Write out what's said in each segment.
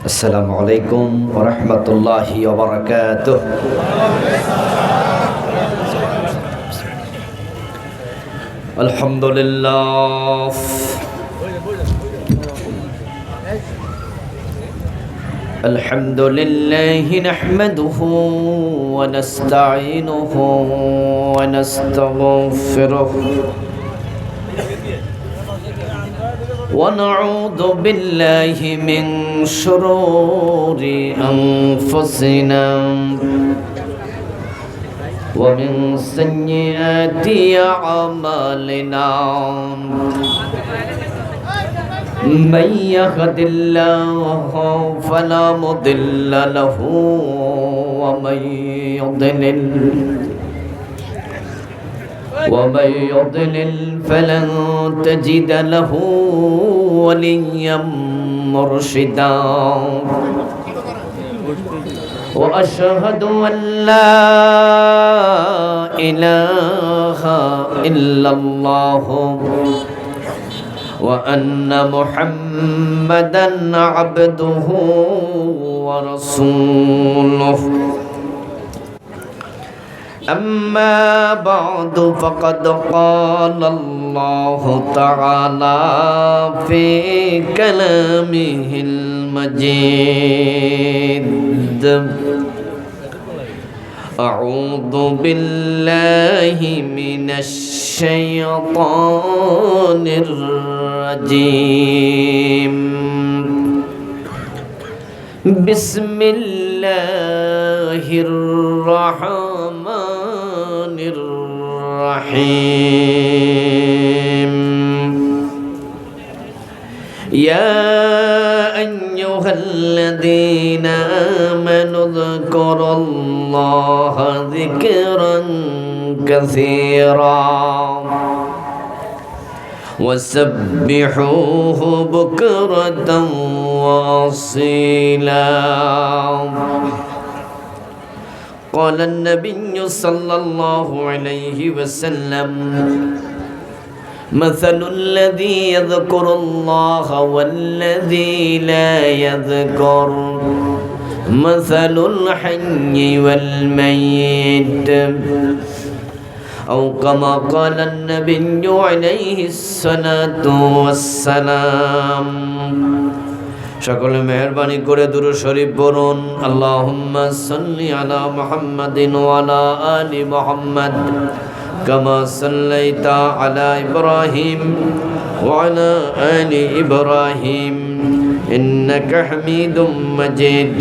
السلام عليكم ورحمة الله وبركاته. الحمد لله الحمد لله نحمده ونستعينه ونستغفره ونعوذ بالله من شرور أنفسنا ومن سيئات أعمالنا من يهد الله فلا مضل له ومن يضلل فلن تجد له وليا مرشدا وأشهد أن لا إله إلا الله وأن محمدا عبده ورسوله. أما بعد فقد قال الله تعالى في كلامه المجيد: أعوذ بالله من الشيطان الرجيم. بسم الله الرحمن الرحيم. يا أيها الذين آمنوا اذكروا الله ذكرا كثيرا وسبحوه بكرة وأصيلا. قال النبي صلى الله عليه وسلم: مثل الذي يذكر الله والذي لا يذكر مثل الحي والميت، أو كما قال النبي عليه الصلاة والسلام. সকলে মেহেরবানি করে দুরূদ শরীফ পড়ুন। আল্লাহুম্মা সাল্লি আলা মুহাম্মাদিন ওয়া আলা আলি মুহাম্মাদ কামা সাল্লাইতা আলা ইব্রাহিম ওয়া আলা আলি ইব্রাহিম ইন্নাকা হামিদুম মাজিদ।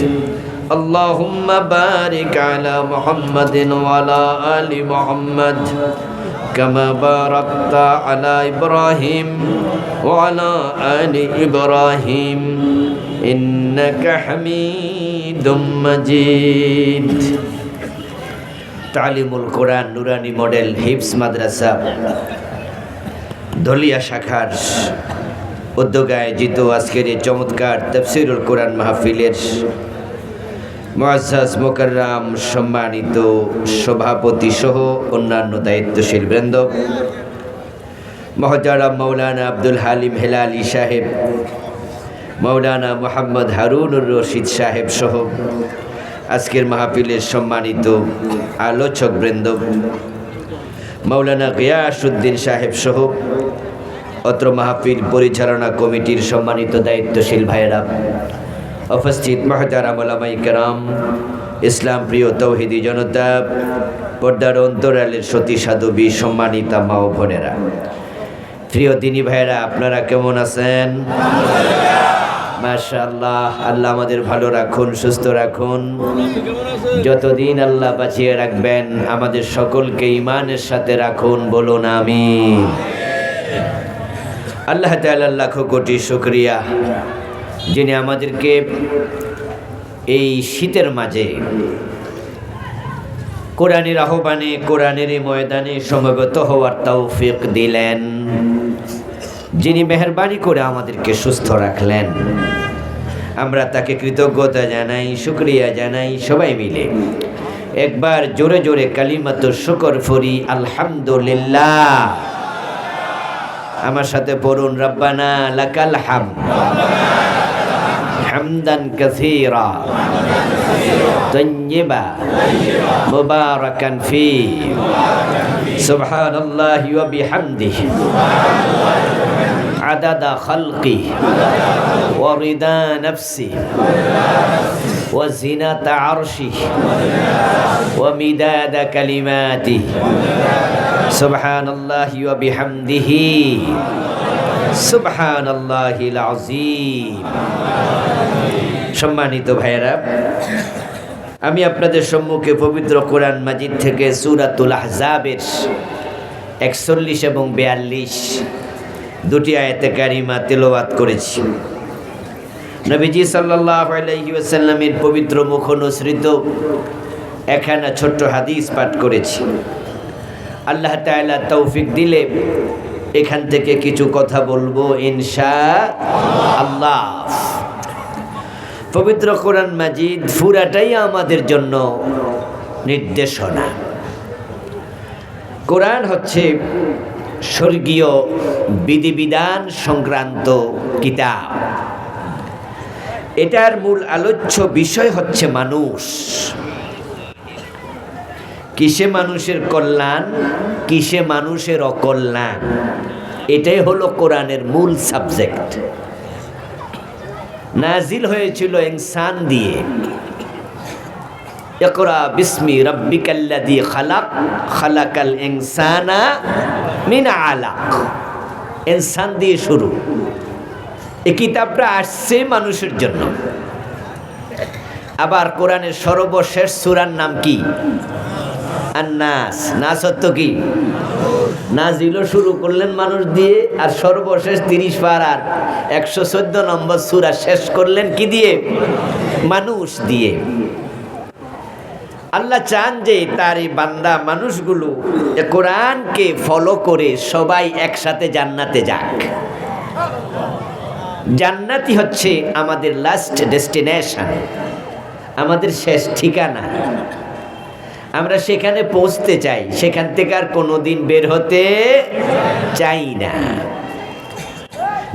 আল্লাহুম্মা বারিক আলা মুহাম্মাদিন ওয়া আলা আলি মুহাম্মাদ কামা বারাকতা আলা ইব্রাহিম ওয়া আলা আলি ইব্রাহিম ইন্নাকা হামিদুম মাজিদ। তালিমুল কোরআন নুরানি মডেল হিফজ মাদ্রাসা ধলিয়া শাখার উদ্যোগে আয়োজিত আজকের এই চমৎকার তাফসীরুল কোরআন মাহফিলের মুআজ্জাজ মুকাররম সম্মানিত সভাপতি সহ অন্যান্য দায়িত্বশীল বৃন্দ, মুহতারাম মাওলানা আব্দুল হালিম হেলালি সাহেব, মাওলানা মুহাম্মদ হারুনুর রশিদ সাহেব সহ আজকের মাহফিলের সম্মানিত আলোচক বৃন্দ, মাওলানা গিয়াসউদ্দিন সাহেব সহ অত্র মাহফিল পরিচালনা কমিটির সম্মানিত দায়িত্বশীল ভাইয়েরা, উপস্থিত মুহতারাম উলামায়ে কেরাম, ইসলাম প্রিয় তৌহিদি জনতা, পর্দার অন্তরালের সতী সাধবী সম্মানিতা মা ও বোনেরা, প্রিয় দিনী ভাইয়েরা, আপনারা কেমন আছেন? মাশাআল্লাহ। আল্লাহ আমাদের ভালো রাখুন, সুস্থ রাখুন। যতদিন আল্লাহ বাঁচিয়ে রাখবেন আমাদের সকলকে ঈমানের সাথে রাখুন, বলুন আমিন। আল্লাহ তাআলা লাখো কোটি শুকরিয়া, যিনি আমাদেরকে এই শীতের মাঝে কোরআনের আহ্বানে, কোরআনের ময়দানে সমবেত হওয়ার তৌফিক দিলেন, যিনি মেহেরবানি করে আমাদেরকে সুস্থ রাখলেন। আমরা তাকে কৃতজ্ঞতা জানাই, শুকরিয়া জানাই। সবাই মিলে একবার জোরে জোরে কালিমাতুশ শুকর পড়ি, আলহামদুলিল্লাহ। আমার সাথে পড়ুন, রব্বানা লাকাল হামদ হামদান কাসীরা তাইয়্যিবা মুবারাকান ফী সুবহানাল্লাহি ওয়া বিহামদিহি আদাদা খালকি ওয়া রিদা নাফসি ওয়া জিনাতা আরশি ওয়া মিদাদা কালিমাতি সুবহানাল্লাহি ওয়া বিহামদিহি সুবহানাল্লাহিল আযীম। সম্মানিত ভাইয়েরা, আমি আপনাদের সম্মুখে পবিত্র কোরআন মাজিদ থেকে সূরাতুল আহজাবের 41 এবং 42 দুটি আয়াতে কারিমা তেলাওয়াত করেছি। নবীজি সাল্লাল্লাহু আলাইহি ওয়াসাল্লামের পবিত্র মুখ অনুসৃত একখানা ছোট্ট হাদিস পাঠ করেছি। আল্লাহ তাআলা তৌফিক দিলে এখান থেকে কিছু কথা বলবো ইনশাআল্লাহ। পবিত্র কোরআন মাজিদ পুরাটাই আমাদের জন্য নির্দেশনা। কোরআন হচ্ছে স্বর্গীয় বিধিবিধান সংক্রান্ত কিতাব। এটার মূল আলোচ্য বিষয় হচ্ছে মানুষ। কিসে মানুষের কল্যাণ, কিসে মানুষের অকল্যাণ, এটাই হলো কোরআনের মূল সাবজেক্ট। নাজিল হয়েছিল ইনসান দিয়ে। ইকরা বিসমি রাব্বিকাল্লাযী খালাক খালাকাল ইনসানা মিন আলাক। ইনসান দিয়ে শুরু। এই কিতাবটা আসছে মানুষের জন্য। আবার কোরআনের সর্বশেষ সূরার নাম কি? আন-নাস। নাস অর্থ কি? নাজিল শুরু করলেন মানুষ দিয়ে, আর সর্বশেষ 30 পারার 114 নম্বর সূরা শেষ করলেন কি দিয়ে? মানুষ দিয়ে। আল্লাহ চান যে তার এই বান্দা মানুষগুলো কোরআনকে ফলো করে সবাই একসাথে জান্নাতে যাক। জান্নাতই হচ্ছে আমাদের লাস্ট ডেস্টিনেশন, আমাদের শেষ ঠিকানা। আমরা সেখানে পৌঁছতে চাই, সেখান থেকে আর কোনোদিন বের হতে চাই না।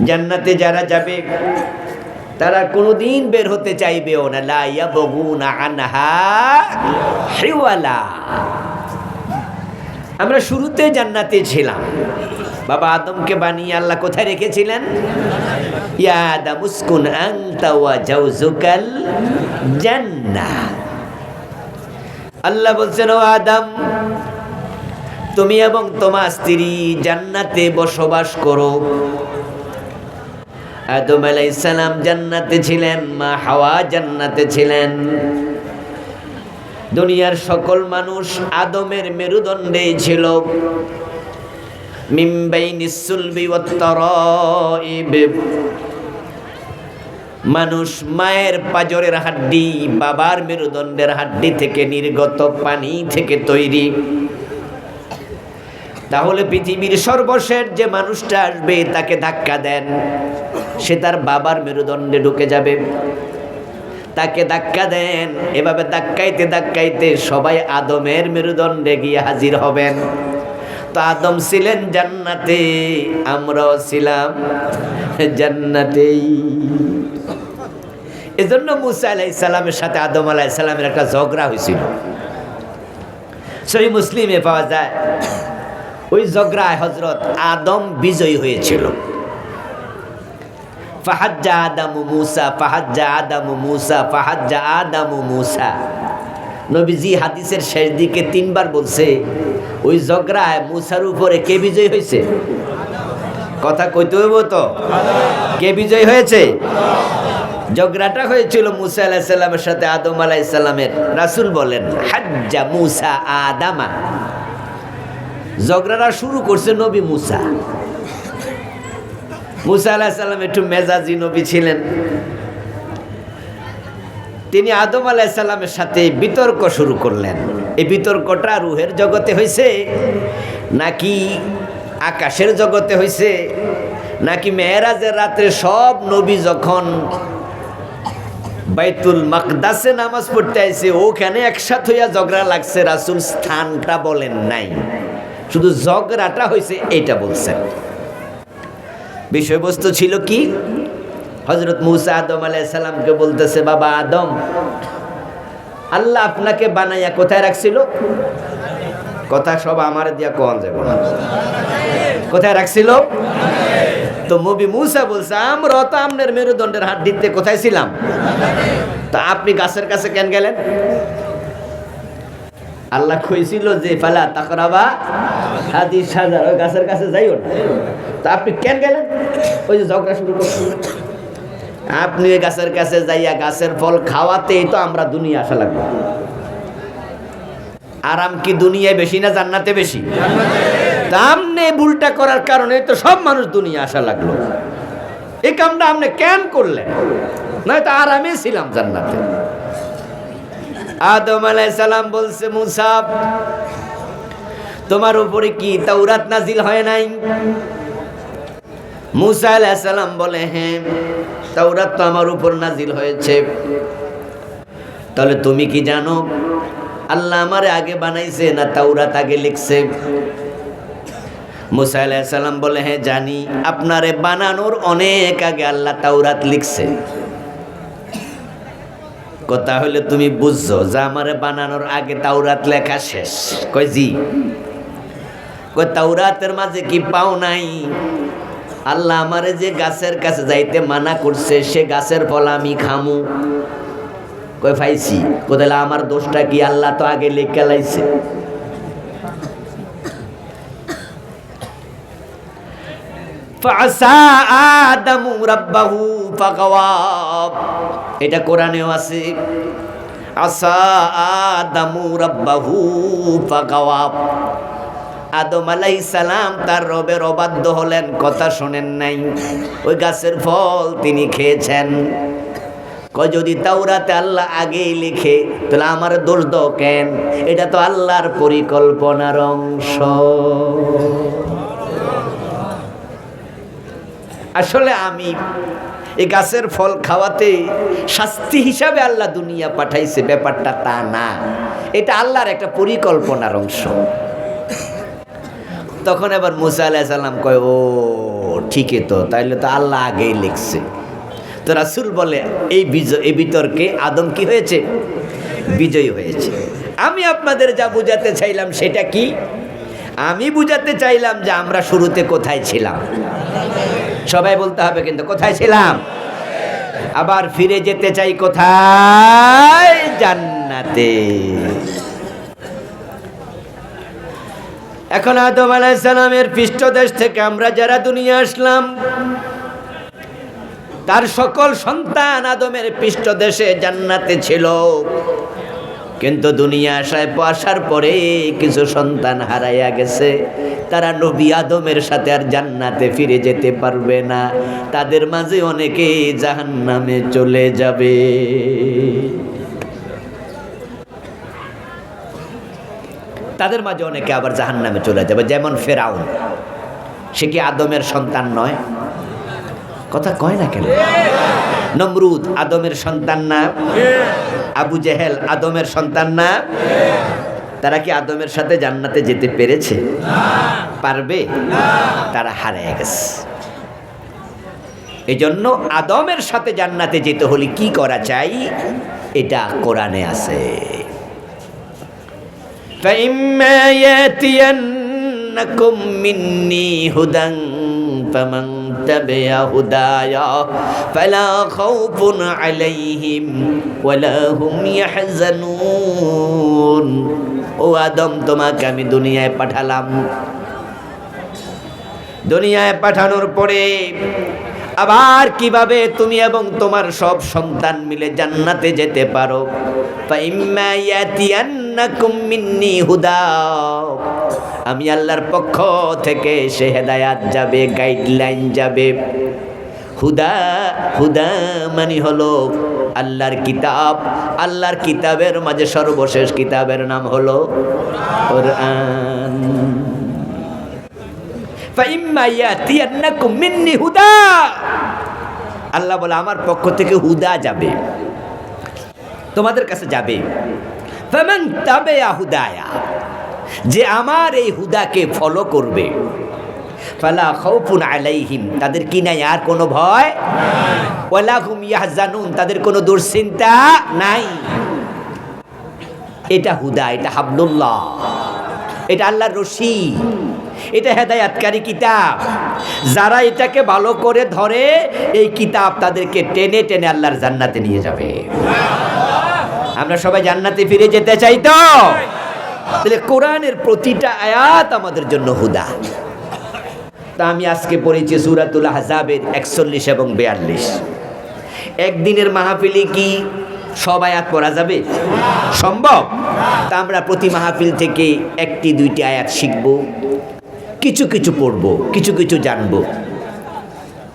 জান্নাতে যারা যাবে তারা কোনোদিন বের হতে চাইবেও না। লা ইয়াবগুনা আনহা হিওয়ালা। আমরা শুরুতে জান্নাতে ছিলাম। বাবা আদমকে বানিয়ে আল্লাহ কোথায় রেখেছিলেন? ইয়া আদম উসকুন আনতা ওয়া জাওজুকাল জান্নাহ। আল্লাহ বলছেন, ও আদম, তুমি এবং তোমার স্ত্রী জান্নাতে বসবাস করো। আদম আলাইহিস সালাম জান্নাতে ছিলেন, মা হাওয়া জান্নাতে ছিলেন। দুনিয়ার সকল মানুষ আদমের মেরুদণ্ডে ছিল। মিন বাইনিস সুলবি ওয়াত তারাইব। মানুষ মায়ের পাজরের হাড্ডি, বাবার মেরুদণ্ডের হাড্ডি থেকে নির্গত পানি থেকে তৈরি। তাহলে পৃথিবীর সর্বশেষ যে মানুষটা আসবে তাকে ধাক্কা দেন, সে তার বাবার মেরুদণ্ডে ঢুকে যাবে। তাকে ধাক্কা দেন, এভাবে ধাক্কাইতে ধাক্কাইতে সবাই আদমের মেরুদণ্ডে গিয়ে হাজির হবেন। তো আদম ছিলেন জান্নাতে, আমরাও ছিলাম জান্নাতেই। এজন্য মুসা আলাইহিস সালামের সাথে আদম আলাইহিস সালামের একটা ঝগড়া হয়েছিল। সহিহ মুসলিমে পাওয়া যায়। ওই ঝগড়ায় হযরত আদম বিজয়ী হয়েছিল। ফাহাজ্জা আদামু মুসা ফাহাজ্জা আদামু মুসা ফাহাজ্জা আদামু মুসা। নবীজি হাদিসের শেষ দিকে 3 বার বলছে, ওই ঝগড়ায় মুসার উপরে কে বিজয়ী হয়েছে? কথা কইতে হইব তো, কে বিজয়ী হয়েছে? ঝগড়াটা হয়েছিল মুসা আলাইহিস সালামের সাথে আদম আলাইহিস সালামের। রাসূল বলেন, হাজ্জা মুসা আদামা। ঝগড়াটা শুরু করছে নবী মুসা। মুসা আলাইহিস সালাম একটু মেজাজি নবী ছিলেন। তিনি আদম আলাইহিস সালামের সাথে বিতর্ক শুরু করলেন। এই বিতর্কটা রুহের জগতে হয়েছে নাকি আকাশের জগতে হয়েছে, নাকি মেরাজের রাতে সব নবী যখন বাইতুল মাকদাসে নামাজ পড়তে আইছে ওখানে একসাথে হইয়া ঝগড়া লাগছে? রাসূল স্থানটা বলেন নাই, শুধু ঝগড়াটা হয়েছে এটা বলছেন। বিষয়বস্তু ছিল কি? হযরত মূসা আদম আলাইহিস সালামকে বলতেছে, বাবা আদম, আল্লাহ আপনাকে বানাইয়া কোথায় রাখছিল? কথা সব আমার দিয়া কোন যাব না। কোথায় রাখছিল? তো নবী মূসা বলছে, আমরা তো আপনার মেরুদণ্ডের হাড্ডিতে কোথায় ছিলাম? তা আপনি গাছের কাছে কেন গেলেন? আল্লাহ কইছিল যে ফালা তাকরাবা হাদিস সাজার, ওই গাছের কাছে যাইও না। তা আপনি কেন গেলেন? ওই যে ঝগড়া শুরু করছেন। আপনি ওই গাছের কাছে যাইয়া গাছের ফল খাওয়াতেই তো আমরা দুনিয়া আসা লাগবে। আরাম কি দুনিয়ায় বেশি না জান্নাতে বেশি? আমনে ভুলটা করার কারণে তো সব মানুষ দুনিয়া আসা লাগলো। এই কামটা আপনি কেন করলেন? নয়তো আরামে ছিলাম জান্নাতে। আদম আলাইহিস সালাম বলছে, মূসা তোমার উপরে কি তাওরাত নাজিল হয় নাই? মূসা আলাইহিস সালাম বলে, হ্যাঁ তাওরাত তো আমার উপর নাজিল হয়েছে। তাহলে তুমি কি জানো আল্লাহ আমারে আগে বানাইছে না তাওরাত আগে লিখছে? মূসা আলাইহিস সালাম বলে, হ্যাঁ জানি, আপনারে বানানোর অনেক আগে আল্লাহ তাওরাত লিখছে। কথা হলে তুমি বুঝছো যে আমারে বানানোর আগে তাওরাত লেখা শেষ? কই জি। কই তাওরাতের মাঝে কি পাও নাই? আল্লাহ আমারে যে গাছের কাছে যাইতে মানা করছে সে গাছের ফল আমি খামু। কই পাইছি। কোথায় আমার দোষটা কি? আল্লাহ তো আগে লেখা লাইছে। ফাসা আদমু রাব্বাহু ফাগাওয়া, এটা কোরআনেও আছে। আসা আদমু রাব্বাহু ফাগাওয়া, আদম আলাইহিস সালাম তার রবের অবাধ্য হলেন, কথা শোনেন নাই, ওই গাছের ফল তিনি খেয়েছেন। কয় যদি তাওরাতে আল্লাহ আগেই লিখে তাহলে আমার দোষ দাও কেন? এটা তো আল্লাহর পরিকল্পনার অংশ। আসলে আমি এই গাছের ফল খাওয়াতে শাস্তি হিসাবে আল্লাহ দুনিয়া পাঠাইছে, ব্যাপারটা তা না। এটা আল্লাহর একটা পরিকল্পনার অংশ। তখন এবার মূসা আলাইহিস সালাম কয়, ও ঠিকই তো, তাইলে তো আল্লাহ আগেই লিখছে। তো রাসূল বলে, এই বিতর্কে আদম কি হয়েছে? বিজয়ী হয়েছে। আমি আপনাদের যা বুঝাতে চাইলাম সেটা কি? আমি বুঝাতে চাইলাম যে আমরা শুরুতে কোথায় ছিলাম। সবাই বলতে হবে কিন্তু, কোথায় ছিলাম? আবার ফিরে যেতে চাই কোথায়? জান্নাতে। এখন আদম আলাইহিস সালামের পৃষ্ঠদেশ থেকে আমরা যারা দুনিয়া আসলাম, তার সকল সন্তান আদমের পৃষ্ঠদেশে জান্নাতে ছিল। কিন্তু দুনিয়া আসার পরে কিছু সন্তান হারাইয়া গেছে। তারা নবী আদমের সাথে আর জান্নাতে ফিরে যেতে পারবে না। তাদের মাঝে অনেকে জাহান্নামে চলে যাবে। তাদের মাঝে অনেকে আবার জাহান্নামে চলে যাবে। যেমন ফেরাউন, সে কি আদমের সন্তান নয়? কথা কয় না কেন? নমরুদ আদমের সন্তান না? আবু জেহেল আদমের সন্তান না? তারা কি আদমের সাথে জান্নাতে যেতে পেরেছে? পারবে? তারা হারিয়ে গেছে। এই জন্য আদমের সাথে জান্নাতে যেতে হলে কি করা চাই? এটা কোরআনে আছে। فَإِمَّا يَأْتِيَنَّكُم مِّنِّي هُدًى فَمَن تَبِعَ هُدَايَ فَلَا خَوْفٌ عَلَيْهِمْ وَلَا هُمْ يَحْزَنُونَ। ও আদম, তোমাকে আমি দুনিয়ায় পাঠালাম। দুনিয়ায় পাঠানোর পরে আবার কিভাবে তুমি এবং তোমার সব সন্তান মিলে জান্নাতে যেতে পারো? ফাইম্মা ইয়াতিয়ান্নাকুম মিন্নি হুদা, আমি আল্লাহর পক্ষ থেকে সে হেদায়াত যাবে, গাইডলাইন যাবে। হুদা, হুদা মানে হলো আল্লাহর কিতাব। আল্লাহর কিতাবের মাঝে সর্বশেষ কিতাবের নাম হলো কোরআন। আল্লাহ বলে আমার পক্ষ থেকে হুদা যাবে, তোমাদের কাছে যাবে। যে আমার এই হুদাকে ফলো করবে, ফালা খাউফুন আলাইহিম, তাদের কি নাই আর কোনো ভয়, ওয়ালা হুম ইয়াহজানুন, তাদের কোনো দুশ্চিন্তা নাই। এটা হুদা, এটা হাবলুল্লাহ, এটা আল্লাহর রশি, এটা হেদায়াতকারী কিতাব। যারা এটাকে ভালো করে ধরে, এই কিতাব তাদেরকে টেনে টেনে আল্লাহর জান্নাতে নিয়ে যাবে। আমরা সবাই জান্নাতে ফিরে যেতে চাই তো? তাহলে কোরআনের প্রতিটা আয়াত আমাদের জন্য হুদা। তা আমি আজকে পড়েছি সূরাতুল আহজাবের 41 এবং 42। একদিনের মাহফিলে কি সব আয়াত পড়া যাবে? সম্ভব? তা আমরা প্রতি মাহফিল থেকে একটি দুইটি আয়াত শিখব, কিছু কিছু পড়ব, কিছু কিছু জানব।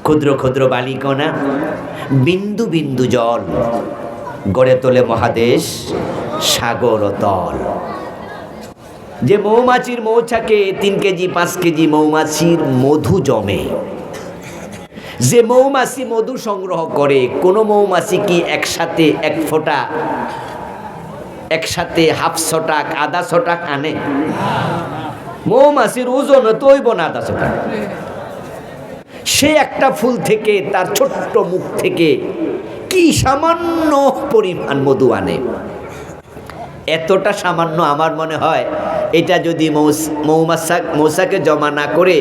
ক্ষুদ্র ক্ষুদ্র বালিকণা, বিন্দু বিন্দু জল, গড়ে তোলে মহাদেশ, সাগর ও তল। যে মৌমাছির মৌচাকে 3 কেজি 5 কেজি মৌমাছির মধু জমে, যে মৌমাছি মধু সংগ্রহ করে, কোন মৌমাছি কি একসাথে এক ফোঁটা, একসাথে হাফ ছটাক আধা ছটাক আনে? মৌমাছির ওজন তৈব না আধা ছটাক। সে একটা ফুল থেকে, তার ছোট্ট মুখ থেকে কি সামান্য পরিমাণ মধু আনে। এতটা সামান্য, আমার মনে হয় এটা যদি মৌসাকে জমা না করে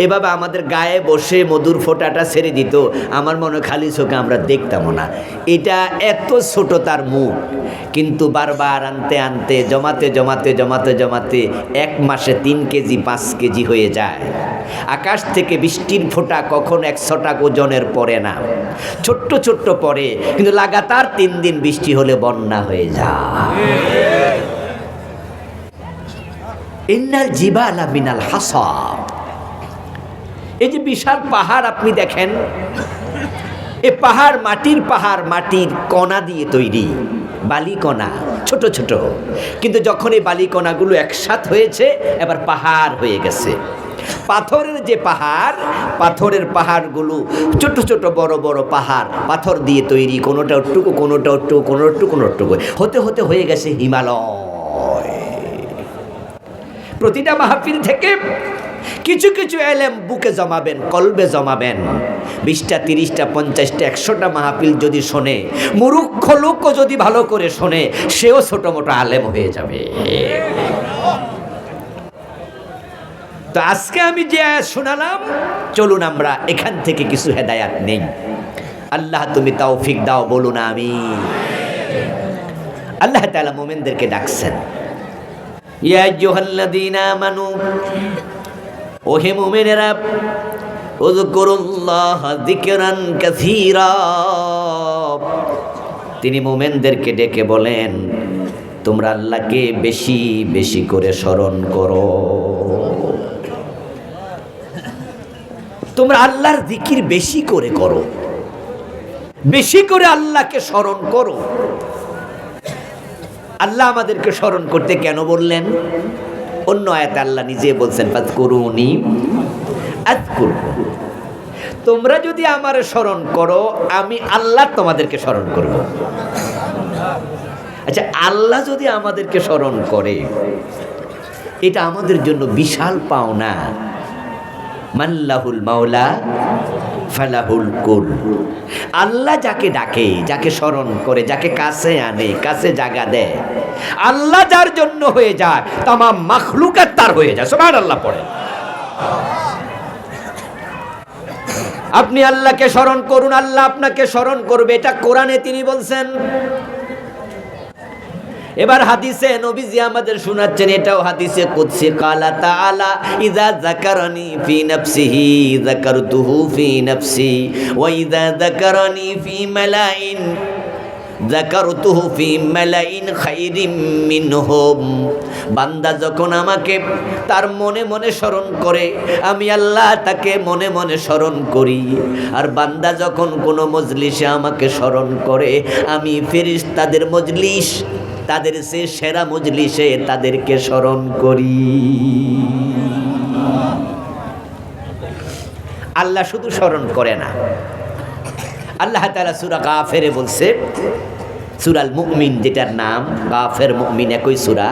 এভাবে আমাদের গায়ে বসে মধুর ফোঁটাটা ছেড়ে দিত, আমার মনে হয় খালি চোখে আমরা দেখতামও না। এটা এত ছোট তার মুখ, কিন্তু বারবার আনতে আনতে জমাতে জমাতে জমাতে জমাতে 1 মাসে 3 কেজি 5 কেজি হয়ে যায়। আকাশ থেকে বৃষ্টির ফোঁটা কখনো 100 টাকা ওজনের পড়ে না, ছোট্ট ছোট্ট পড়ে, কিন্তু লাগাতার 3 দিন বৃষ্টি হলে বন্যা হয়ে যায়। ইন্নাল জিবালা মিনাল হাসাব, এই যে বিশাল পাহাড় আপনি দেখেন, এ পাহাড় মাটির কণা দিয়ে তৈরি, বালিকণা ছোট ছোট, কিন্তু যখন এই বালিকণাগুলো একসাথ হয়েছে এবার পাহাড় হয়ে গেছে। পাথরের যে পাহাড়, পাথরের পাহাড়গুলো ছোট ছোট বড় বড় পাহাড়, পাথর দিয়ে তৈরি, কোনোটা একটুকু কোনোটা একটুকু কোনোটা একটুকু কোনোটা একটুকু হতে হতে হয়ে গেছে হিমালয়। প্রতিটা মাহফিল থেকে কিছু কিছু এলেম বুকে জমাবেন, কলবে জমাবেন। 20টা 30টা 50টা 100টা মাহফিল যদি শোনে, মূর্খ লোকও যদি ভালো করে শোনে, সেও ছোট মোটো আলেম হয়ে যাবে। তো আজকে আমি যে আয়াত শোনালাম, চলুন আমরা এখান থেকে কিছু হেদায়াত নেই। আল্লাহ তুমি তৌফিক দাও, বলুন আমিন। আল্লাহ তাআলা মুমিনদেরকে ডাকছেন, ইয়া আইয়ুহাল্লাযীনা আমানু, ওহে মুমিনেরা, উযকুরুল্লাহ যিকরান কাসীরা। তিনি মুমিনদেরকে ডেকে বলেন, তোমরা আল্লাহকে বেশি বেশি করে স্মরণ করো। তোমরা আল্লাহর জিকির বেশি করে করো, বেশি করে আল্লাহকে স্মরণ করো। আল্লাহ আমাদেরকে স্মরণ করতে কেন বললেন? অন্য আয়াতে আল্লাহ নিজে বলছেন, ফাযকুরুনি আযকুরকুম। তোমরা যদি আমার স্মরণ করো, আমি আল্লাহ তোমাদেরকে স্মরণ করব। আচ্ছা, আল্লাহ যদি আমাদেরকে স্মরণ করে, এটা আমাদের জন্য বিশাল পাওনা। মাল্লাহুল মাওলা ফালাহুল কুল। আল্লাহ যাকে ডাকে, যাকে স্মরণ করে, যাকে কাছে আনে, কাছে জায়গা দেয়, আল্লাহ যার জন্য হয়ে যায়, তামাম মাখলুকাত তার হয়ে যায়। সুবহানাল্লাহ পড়ে। আপনি আল্লাহকে স্মরণ করুন, আল্লাহ আপনাকে স্মরণ করবে, এটা কোরআনে তিনি বলছেন। এবার হাদিসে নবীজি আমাদের শোনাচ্ছেন, এটাও হাদিসে কুদসি, কালা তাআলা ইযা যাকারানি ফি নাফসিহি যাকারতুহু ফি নাফসি ওয়া ইযা যাকারানি ফি মালাইন যাকারতুহু ফি মালাইন খায়রিম মিনহুম। বান্দা যখন আমাকে তার মনে মনে স্মরণ করে, আমি আল্লাহ তাকে মনে মনে স্মরণ করি। আর বান্দা যখন কোনো মজলিসে আমাকে স্মরণ করে, আমি ফেরেশতাদের মজলিস, তাদের সে সেরা মজলিসে তাদেরকে স্মরণ করি। আল্লাহ শুধু স্মরণ করে না, আল্লাহ তাআলা সূরা কাফেরে বলছে, সূরাল মুমিন যেটার নাম, কাফের মুমিন একই সূরা।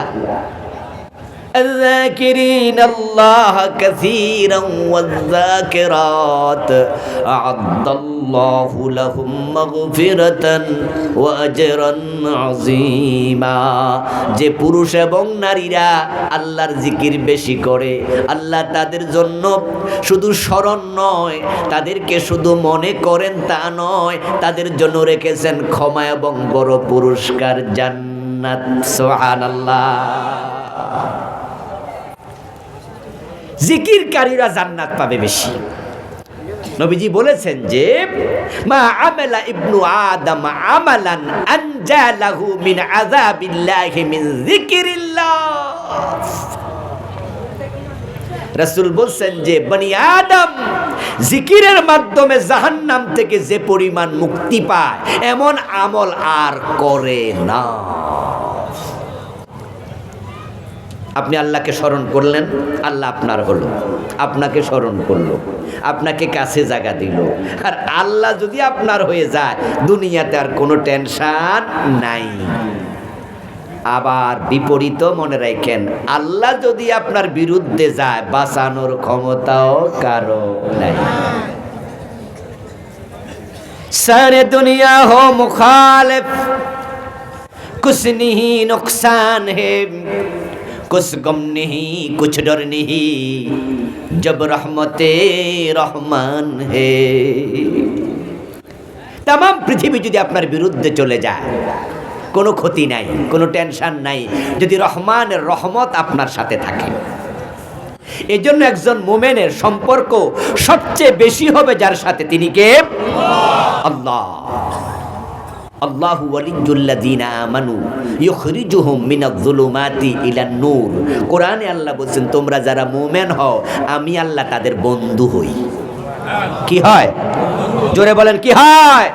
الذاكرين الله كثيرا والذاكرات أعد الله لهم مغفرة وأجرا عظيما। যে পুরুষ এবং নারীরা আল্লাহর জিকির বেশি করে, আল্লাহ তাদের জন্য শুধু স্মরণ নয়, তাদেরকে শুধু মনে করেন তা নয়, তাদের জন্য রেখেছেন ক্ষমা এবং বড় পুরস্কার জান্নাত। সুবহানাল্লাহ। জিকিরকারীরা জান্নাত পাবে বেশি। নবীজি বলেছেন যে মা আমালা ইবনু আদম আমালান আনজালাহু মিন আযাবিল্লাহি মিন যিকরিল্লাহ। রাসূল বলছেন যে বনি আদম জিকিরের মাধ্যমে জাহান্নাম থেকে যে পরিমাণ মুক্তি পায় এমন আমল আর করে না। আপনি আল্লাহকে স্মরণ করলেন, আল্লাহ আপনার হলো, আপনাকে স্মরণ করলো, আপনাকে কাছে জায়গা দিল। আর আল্লাহ যদি আপনার হয়ে যায় দুনিয়াতে আর কোনো টেনশন নাই। আবার বিপরীত মনে রাখেন, আল্লাহ যদি আপনার বিরুদ্ধে যায় বাঁচানোর ক্ষমতাও কারো নাই। সারে দুনিয়া হো মুখালিফ কুছ नहीं नुकसान है कुछ गम नहीं कुछ डर नहीं जब रहमते रहमान है। तमाम পৃথিবী যদি আপনার বিরুদ্ধে চলে যায় কোনো ক্ষতি নাই, কোনো টেনশন নাই, যদি রহমানের রহমত আপনার সাথে থাকে। এই জন্য একজন মুমিনের সম্পর্ক সবচেয়ে বেশি হবে যার সাথে, তিনি কে? আল্লাহ। আল্লাহু ওয়ালিয়ুল্লাযীনা আমানু ইউখরিজুহুম মিনায-যুলুমাতি ইলান-নূর। কোরআনে আল্লাহ বলেন তোমরা যারা মুমিন হও আমি আল্লাহ তাদের বন্ধু হই। কি হয়? জোরে বলেন কি হয়?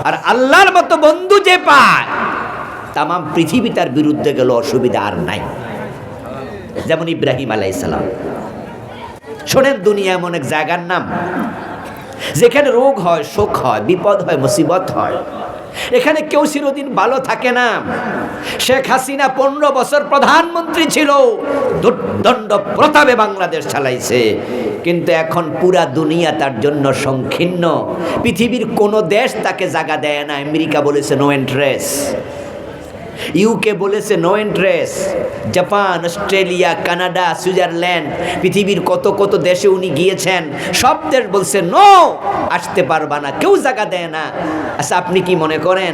আর আল্লাহর মতো বন্ধু যে পায় তাম পৃথিবী তার বিরুদ্ধে গেল অসুবিধা আর নাই। যেমন ইব্রাহিম আলাইহিস সালাম। শোনেন, দুনিয়া এমন এক জায়গার নাম যেখানে রোগ হয়, শোক হয়, বিপদ হয়, মুসিবত হয়। এখানে কেউ চিরদিন ভালো থাকে না। শেখ হাসিনা 15 বছর প্রধানমন্ত্রী ছিল, দুর্দণ্ড প্রতাপে বাংলাদেশ চালাইছে, কিন্তু এখন পুরা দুনিয়া তার জন্য সংকীর্ণ। পৃথিবীর কোন দেশ তাকে জায়গা দেয় না। আমেরিকা বলেছে নো ইন্টারেস্ট, ইউকে বলেছে no interest, Japan, Australia, Canada, Switzerland, পৃথিবীর কত কত দেশে উনি গিয়েছেন, সব দেশ বলছে নো, আসতে পারবা না, কেউ জায়গা দেয় না। আচ্ছা, আপনি কি মনে করেন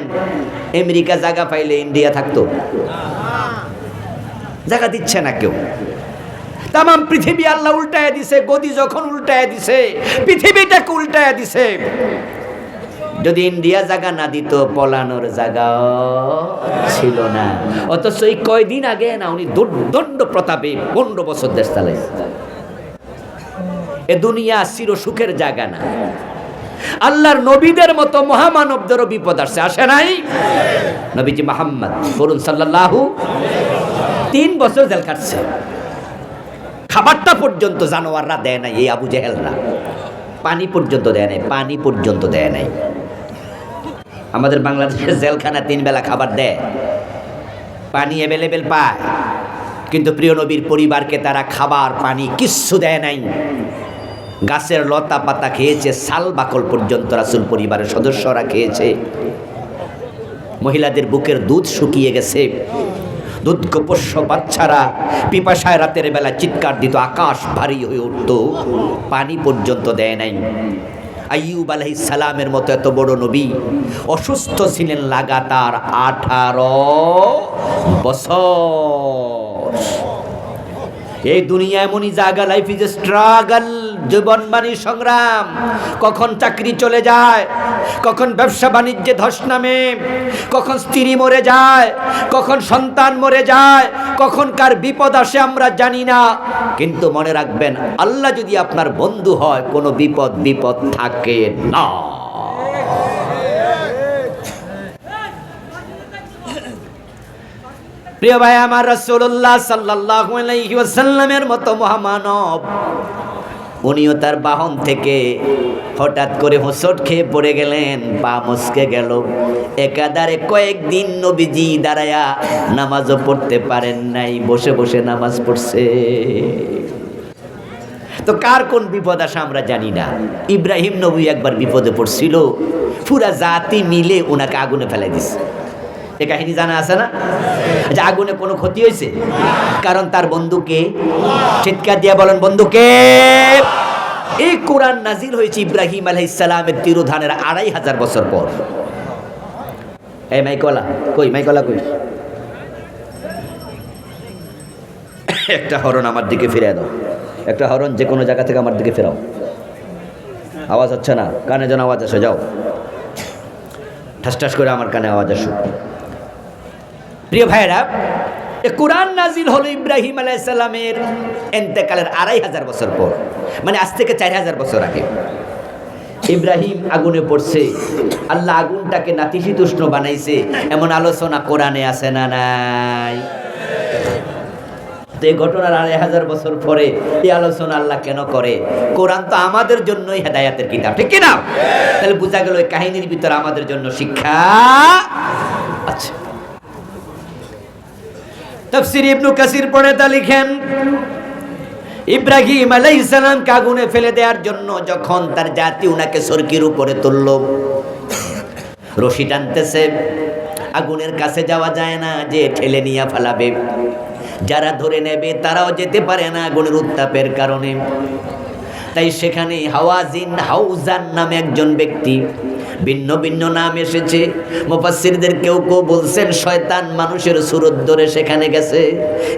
আমেরিকা জায়গা পাইলে ইন্ডিয়া থাকতো? জায়গা দিচ্ছে না কেউ। তাম পৃথিবী আল্লাহ উল্টায় দিছে। গদি যখন উল্টায় দিছে, পৃথিবীটাকে উল্টায় দিছে। যদি ইন্ডিয়া জায়গা না দিত পলানোর জায়গা ছিল না। অথচ এই কয়দিন আগে না উনি দুর্দণ্ড প্রতাপে 15 বছর দেশ চালাইছে। এ দুনিয়া চির সুখের জায়গা না। আল্লাহর নবীদের মতো মহামানবদেরও বিপদ আসছে, আসে নাই? নবীজি মুহাম্মদ বলুন সাল্লাল্লাহু 3 বছর জেল কাটছে। খাবারটা পর্যন্ত জানোয়াররা দেয় নাই, এই আবু জেহেলরা। পানি পর্যন্ত দেয় নাই, পানি পর্যন্ত দেয় নাই। আমাদের বাংলাদেশের জেলখানা 3 বেলা খাবার দেয়, পানি অ্যাভেলেবেল পায়, কিন্তু প্রিয় নবীর পরিবারকে তারা খাবার পানি কিচ্ছু দেয় নাই। গাছের লতা পাতা খেয়েছে, সাল বাকল পর্যন্ত রাসূল পরিবারের সদস্যরা খেয়েছে। মহিলাদের বুকের দুধ শুকিয়ে গেছে। দুধকোপোষ্য বাচ্চারা পিপাসায় রাতের বেলা চিৎকার দিত, আকাশ ভারী হয়ে উঠত, পানি পর্যন্ত দেয় নাই। আইয়ুব আলাইহিস সালামের মতো এত বড় নবী অসুস্থ ছিলেন লাগাতার 18 বছর। এই দুনিয়া এমনই জায়গা, লাইফ ইজ এ স্ট্রাগল, জীবন মানে সংগ্রাম। কখন চাকরি চলে যায়, কখন ব্যবসা বাণিজ্যে ধস নামে, কখন স্ত্রী মরে যায়, কখন সন্তান মরে যায়, কখন কার বিপদ আসে আমরা জানি না। কিন্তু মনে রাখবেন, আল্লাহ যদি আপনার বন্ধু হয় কোনো বিপদ থাকে না। প্রিয় ভাই আমার, রাসূলুল্লাহ সাল্লাল্লাহু আলাইহি ওয়াসাল্লামের মতো মহামানব উনিও তার বাহন থেকে হঠাৎ করে হোঁচট খেয়ে পড়ে গেলেন, পা মচকে গেল। একাধারে কয়েকদিন নবীজি দাঁড়ায়া নামাজও পড়তে পারেন নাই, বসে বসে নামাজ পড়ছে। তো কার কোন বিপদ আসে আমরা জানি না। ইব্রাহিম নবী একবার বিপদে পড়ছিল, পুরা জাতি মিলে ওনাকে আগুনে ফেলাই দিছে। এ কাহিনী জানা আছে না, যে আগুনে কোনো ক্ষতি হয়েছে? কারণ তার বন্ধুকে, চিৎকার দিয়ে বলেন বন্ধুকে। এই কোরআন নাজিল হয়েছে ইব্রাহিম আলাইহিস সালামের তিরোধানের 2500 বছর পর। এই মাইকলা কই, মাইকলা কই? একটা হরণ আমার দিকে ফিরে দাও, একটা হরণ যে কোনো জায়গা থেকে আমার দিকে ফেরাও। আওয়াজ হচ্ছে না, কানে যেন আওয়াজ আসে। যাও, ঠাস ঠাস করে আমার কানে আওয়াজ আসুক। প্রিয় ভাইরা, কোরআন নাজিল হলো ইব্রাহিম আলাইহিস সালামের ইন্তেকালের 2500 বছর পর, মানে আজ থেকে 4000 বছর আগে। ইব্রাহিম আগুনে পড়ছে, আল্লাহ আগুনটাকে নাতিশীতোষ্ণ বানাইছে, এমন আলোচনা কোরআনে আছে না নাই? এই ঘটনার 2500 বছর পরে এই আলোচনা আল্লাহ কেন করে? কোরআন তো আমাদের জন্যই হেদায়েতের কিতাব, ঠিক কি না? তাহলে বোঝা গেল এই কাহিনীর ভিতরে আমাদের জন্য শিক্ষা আছে। তাফসীর ইবনে কাসির পড়ে তা লিখেন, ইব্রাহিম আলাইহিস সালামকে আগুনে ফেলে দেওয়ার জন্য যখন তার জাতি উনাকে সরকির উপরে তুলল, রশি টানতেছে, আগুনের কাছে যাওয়া যায় না, যে ঠেলে নিয়ে ফেলাবে। যারা ধরে নেবে তারাও যেতে পারে না আগুনের উত্তাপের কারণে। তাই সেখানে হাউজান নামে একজন ব্যক্তি, ভিন্ন ভিন্ন নাম এসেছে, মুফাসসিরদের কেউ কেউ বলছেন শয়তান মানুষের সুরত ধরে সেখানে গেছে,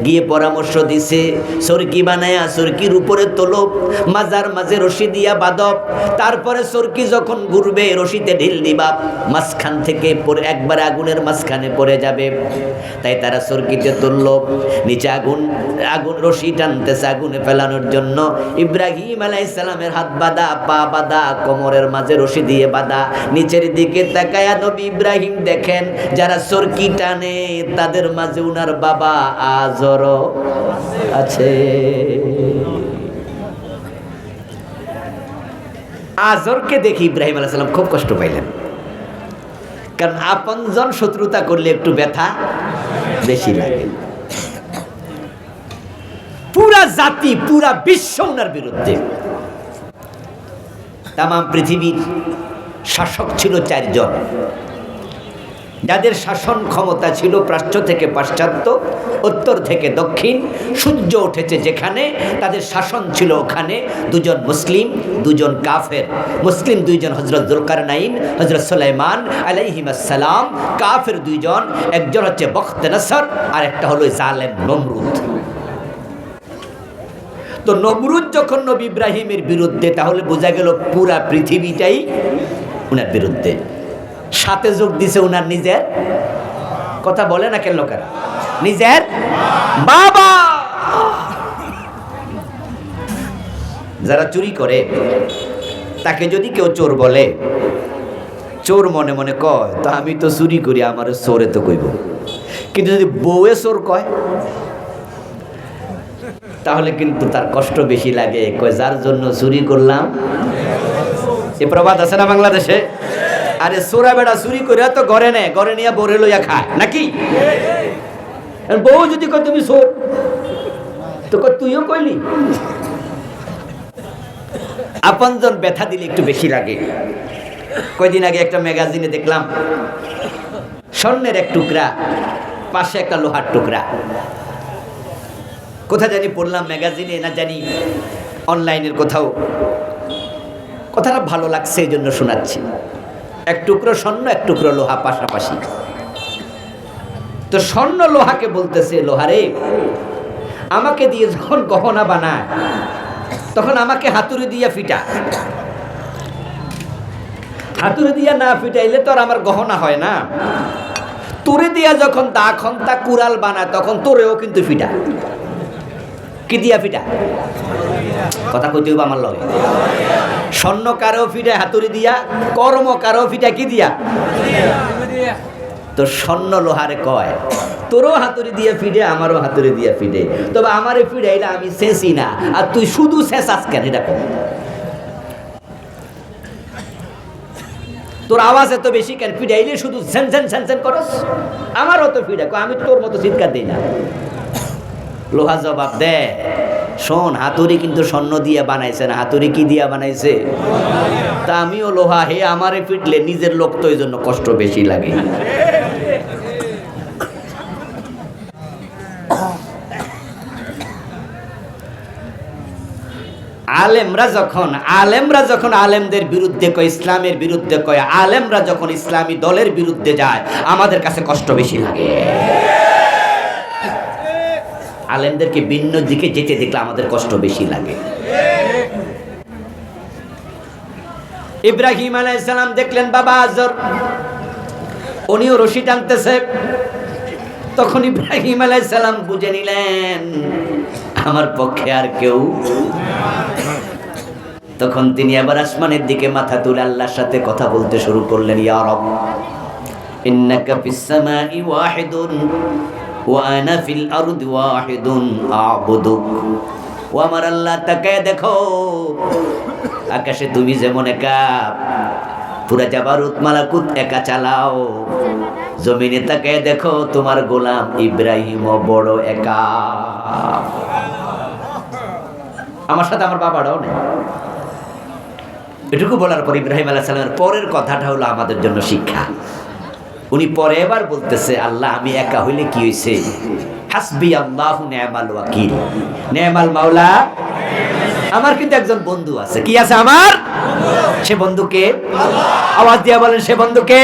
গিয়ে পরামর্শ দিছে সরকি বানায়া সরকির উপরে তোলো, মাজার মাঝে রশি দিয়া বাঁধব, তারপরে সরকি যখন ঘুরবে রশিতে ঢিল দিবা, মাঝখান থেকে পরে একবার আগুনের মাঝখানে পড়ে যাবে। তাই তারা সরকিতে তুলল, নিচে আগুন রশি টানতেছে আগুনে ফেলানোর জন্য। ইব্রাহিম আলাইহিস সালামের হাত বাঁধা, পা বাঁধা, কোমরের মাঝে রশি দিয়ে বাঁধা। নিচের দিকে তাকায়া নবী ইব্রাহিম দেখেন যারা সরকি টানে তাদের মাঝে উনার বাবা আজরও আছে। আজরকে দেখি ইব্রাহিম আলাইহিস সালাম খুব কষ্ট পাইলেন, কারণ আপনজন শত্রুতা করলে একটু ব্যথা বেশি লাগে। পুরা জাতি, পুরা বিশ্ব উনার বিরুদ্ধে। তাম পৃথিবীর শাসক ছিল 4 জন, যাদের শাসন ক্ষমতা ছিল প্রাচ্য থেকে পাশ্চাত্য, উত্তর থেকে দক্ষিণ, সূর্য উঠেছে যেখানে তাদের শাসন ছিল ওখানে। 2 জন মুসলিম, 2 জন কাফের। মুসলিম 2 জন হযরত যুলকারনাইন, হযরত সুলাইমান আলাইহিস সালাম। কাফের 2 জন, একজন হচ্ছে বখত নসর আর একটা হলো জালেম নমরুদ। তো নমরুদ যখন নবী ইব্রাহিমের বিরুদ্ধে, তাহলে বোঝা গেল পুরা পৃথিবীটাই উনার বিরুদ্ধে। সাথে যোগ দিছে উনার নিজের, কথা বলে না কেন লোকেরা, নিজের বাবা। যারা চুরি করে তাকে যদি কেউ চোর বলে, চোর মনে মনে কয় তো আমি তো চুরি করি, আমার চোরে তো কইব। কিন্তু যদি বউয়ে চোর কয় তাহলে কিন্তু তার কষ্ট বেশি লাগে, কয় যার জন্য চুরি করলাম। এ প্রবাদ আছে না বাংলাদেশে? আরে চোরা বেড়া চুরি করে তো ঘরে নেয়, ঘরে নিয়ে বরে লইয়া খায় নাকি? বউ যদি কয় তুমি চোর, তো তুইও কইলি। আপনজন ব্যথা দিলে একটু বেশি লাগে। কয়দিন আগে একটা ম্যাগাজিনে দেখলাম স্বর্ণের এক টুকরা, পাশে একটা লোহার টুকরা। কোথা জানি পড়লাম ম্যাগাজিনে, না জানি অনলাইনের কোথাও, কথাটা ভালো লাগছে এই জন্য শোনাচ্ছি। এক টুকরো স্বর্ণ, এক টুকরো লোহা পাশাপাশি। তো স্বর্ণ লোহাকে বলতেছে, লোহারে আমাকে দিয়ে যখন গহনা বানায় তখন আমাকে হাতুড়ি দিয়া ফিটা, হাতুড়ি দিয়া না ফিটাইলে তো আর আমার গহনা হয় না। তোরে দিয়া যখন দা খন্তা কুড়াল বানায় তখন তোরেও কিন্তু ফিটা। কি দিয়া ফিটা? কথা কইতে হইব আমার লগে। স্বর্ণ কারো ফিটায় হাতুড়ি দিয়া, কর্ম কারো ফিটা কি দিয়া? তো স্বর্ণ লোহারে কয় তোরও হাতুড়ি দিয়ে ফিডে আমারও হাতুড়ি দিয়ে ফিডে, তবে আমারে ফিডাইলে আমি শেষই না, আর তুই শুধু শেষ আজকেন এটা কর। তোর আওয়াজ এত বেশি কেন, ফিডাইলে শুধু ঝেন ঝেন ঝেন ঝেন করস, আমারও তো ফিডা, আমি তোর মতো চিৎকার দিই না। লোহা জবাব দে, শোন হাতুড়ি কিন্তু স্বর্ণ দিয়ে বানাইছে না, হাতুড়ি কি দিয়ে বানাইছে? তা আমিও লোহা, হে আমারে ফিটলে নিজের লোক তো এই জন্য কষ্ট বেশি লাগে। আলেমরা যখন আলেমদের বিরুদ্ধে কয়, ইসলামের বিরুদ্ধে কয়, আলেমরা যখন ইসলামী দলের বিরুদ্ধে যায়, আমাদের কাছে কষ্ট বেশি লাগে। আলেমদেরকে ভিন্ন দিকে যেতে দেখলে আমাদের কষ্ট বেশি লাগে। ইব্রাহিম আলাইহিস সালাম দেখলেন বাবা আজর, উনিও রশি টানতেছে। তখন ইব্রাহিম আলাইহিস সালাম বুঝে নিলেন আমার পক্ষে আর কেউ। তখন তিনি আবার আসমানের দিকে মাথা তুলে আল্লাহর সাথে কথা বলতে শুরু করলেন, ইয়া রব ইন্নাকা ফিস সামাই ওয়াহিদুন ওয়া আনা ফিল আরদি ওয়াহিদুন আ'বুদুক। ও আমার আল্লাহ, তাকায় দেখো, আকাশে তুমি যেমন একা, পুরা জাবারুত মালাকুত একা চালাও, জমিনে তাকায় দেখো তোমার গোলাম ইব্রাহিম বড় একা। আমার সাথে আমার বাবারাও নেই। এটুকু বলার পর ইব্রাহিম আলাইহিস সালামের পরের কথাটা হলো আমাদের জন্য শিক্ষা। উনি পরে এবার বলতেছে, আল্লাহ আমি একা হইলে কি হইছে, হাসবি আল্লাহু নি'মাল ওয়াকিল, নি'মাল মাওলা। আমার কিন্তু একজন বন্ধু আছে। কি আছে আমার? সে বন্ধুকে আওয়াজ দিয়া বলেন, সে বন্ধুকে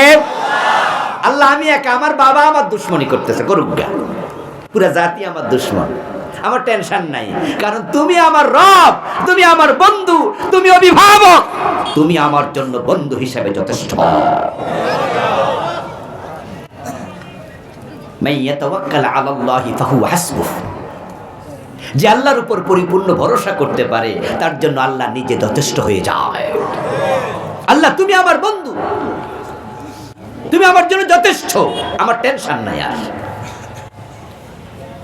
আল্লাহ। আমি একা, আমার বাবা আমার দুশ্মনী করতেছে, করুক গা, পুরা জাতি আমার দুশ্মন, আমার টেনশন নাই, কারণ তুমি আমার রব, তুমি আমার বন্ধু, তুমি অভিভাবক, তুমি আমার জন্য বন্ধু হিসেবে যথেষ্ট। মান ইয়াতাওয়াক্কাল আলাল্লাহি ফাহুয়া হাসবুহ, যে আল্লাহর উপর পরিপূর্ণ ভরসা করতে পারে তার জন্য আল্লাহ নিজে যথেষ্ট হয়ে যায়। আল্লাহ তুমি আমার বন্ধু, তুমি আমার জন্য যথেষ্ট, আমার টেনশন নাই আর।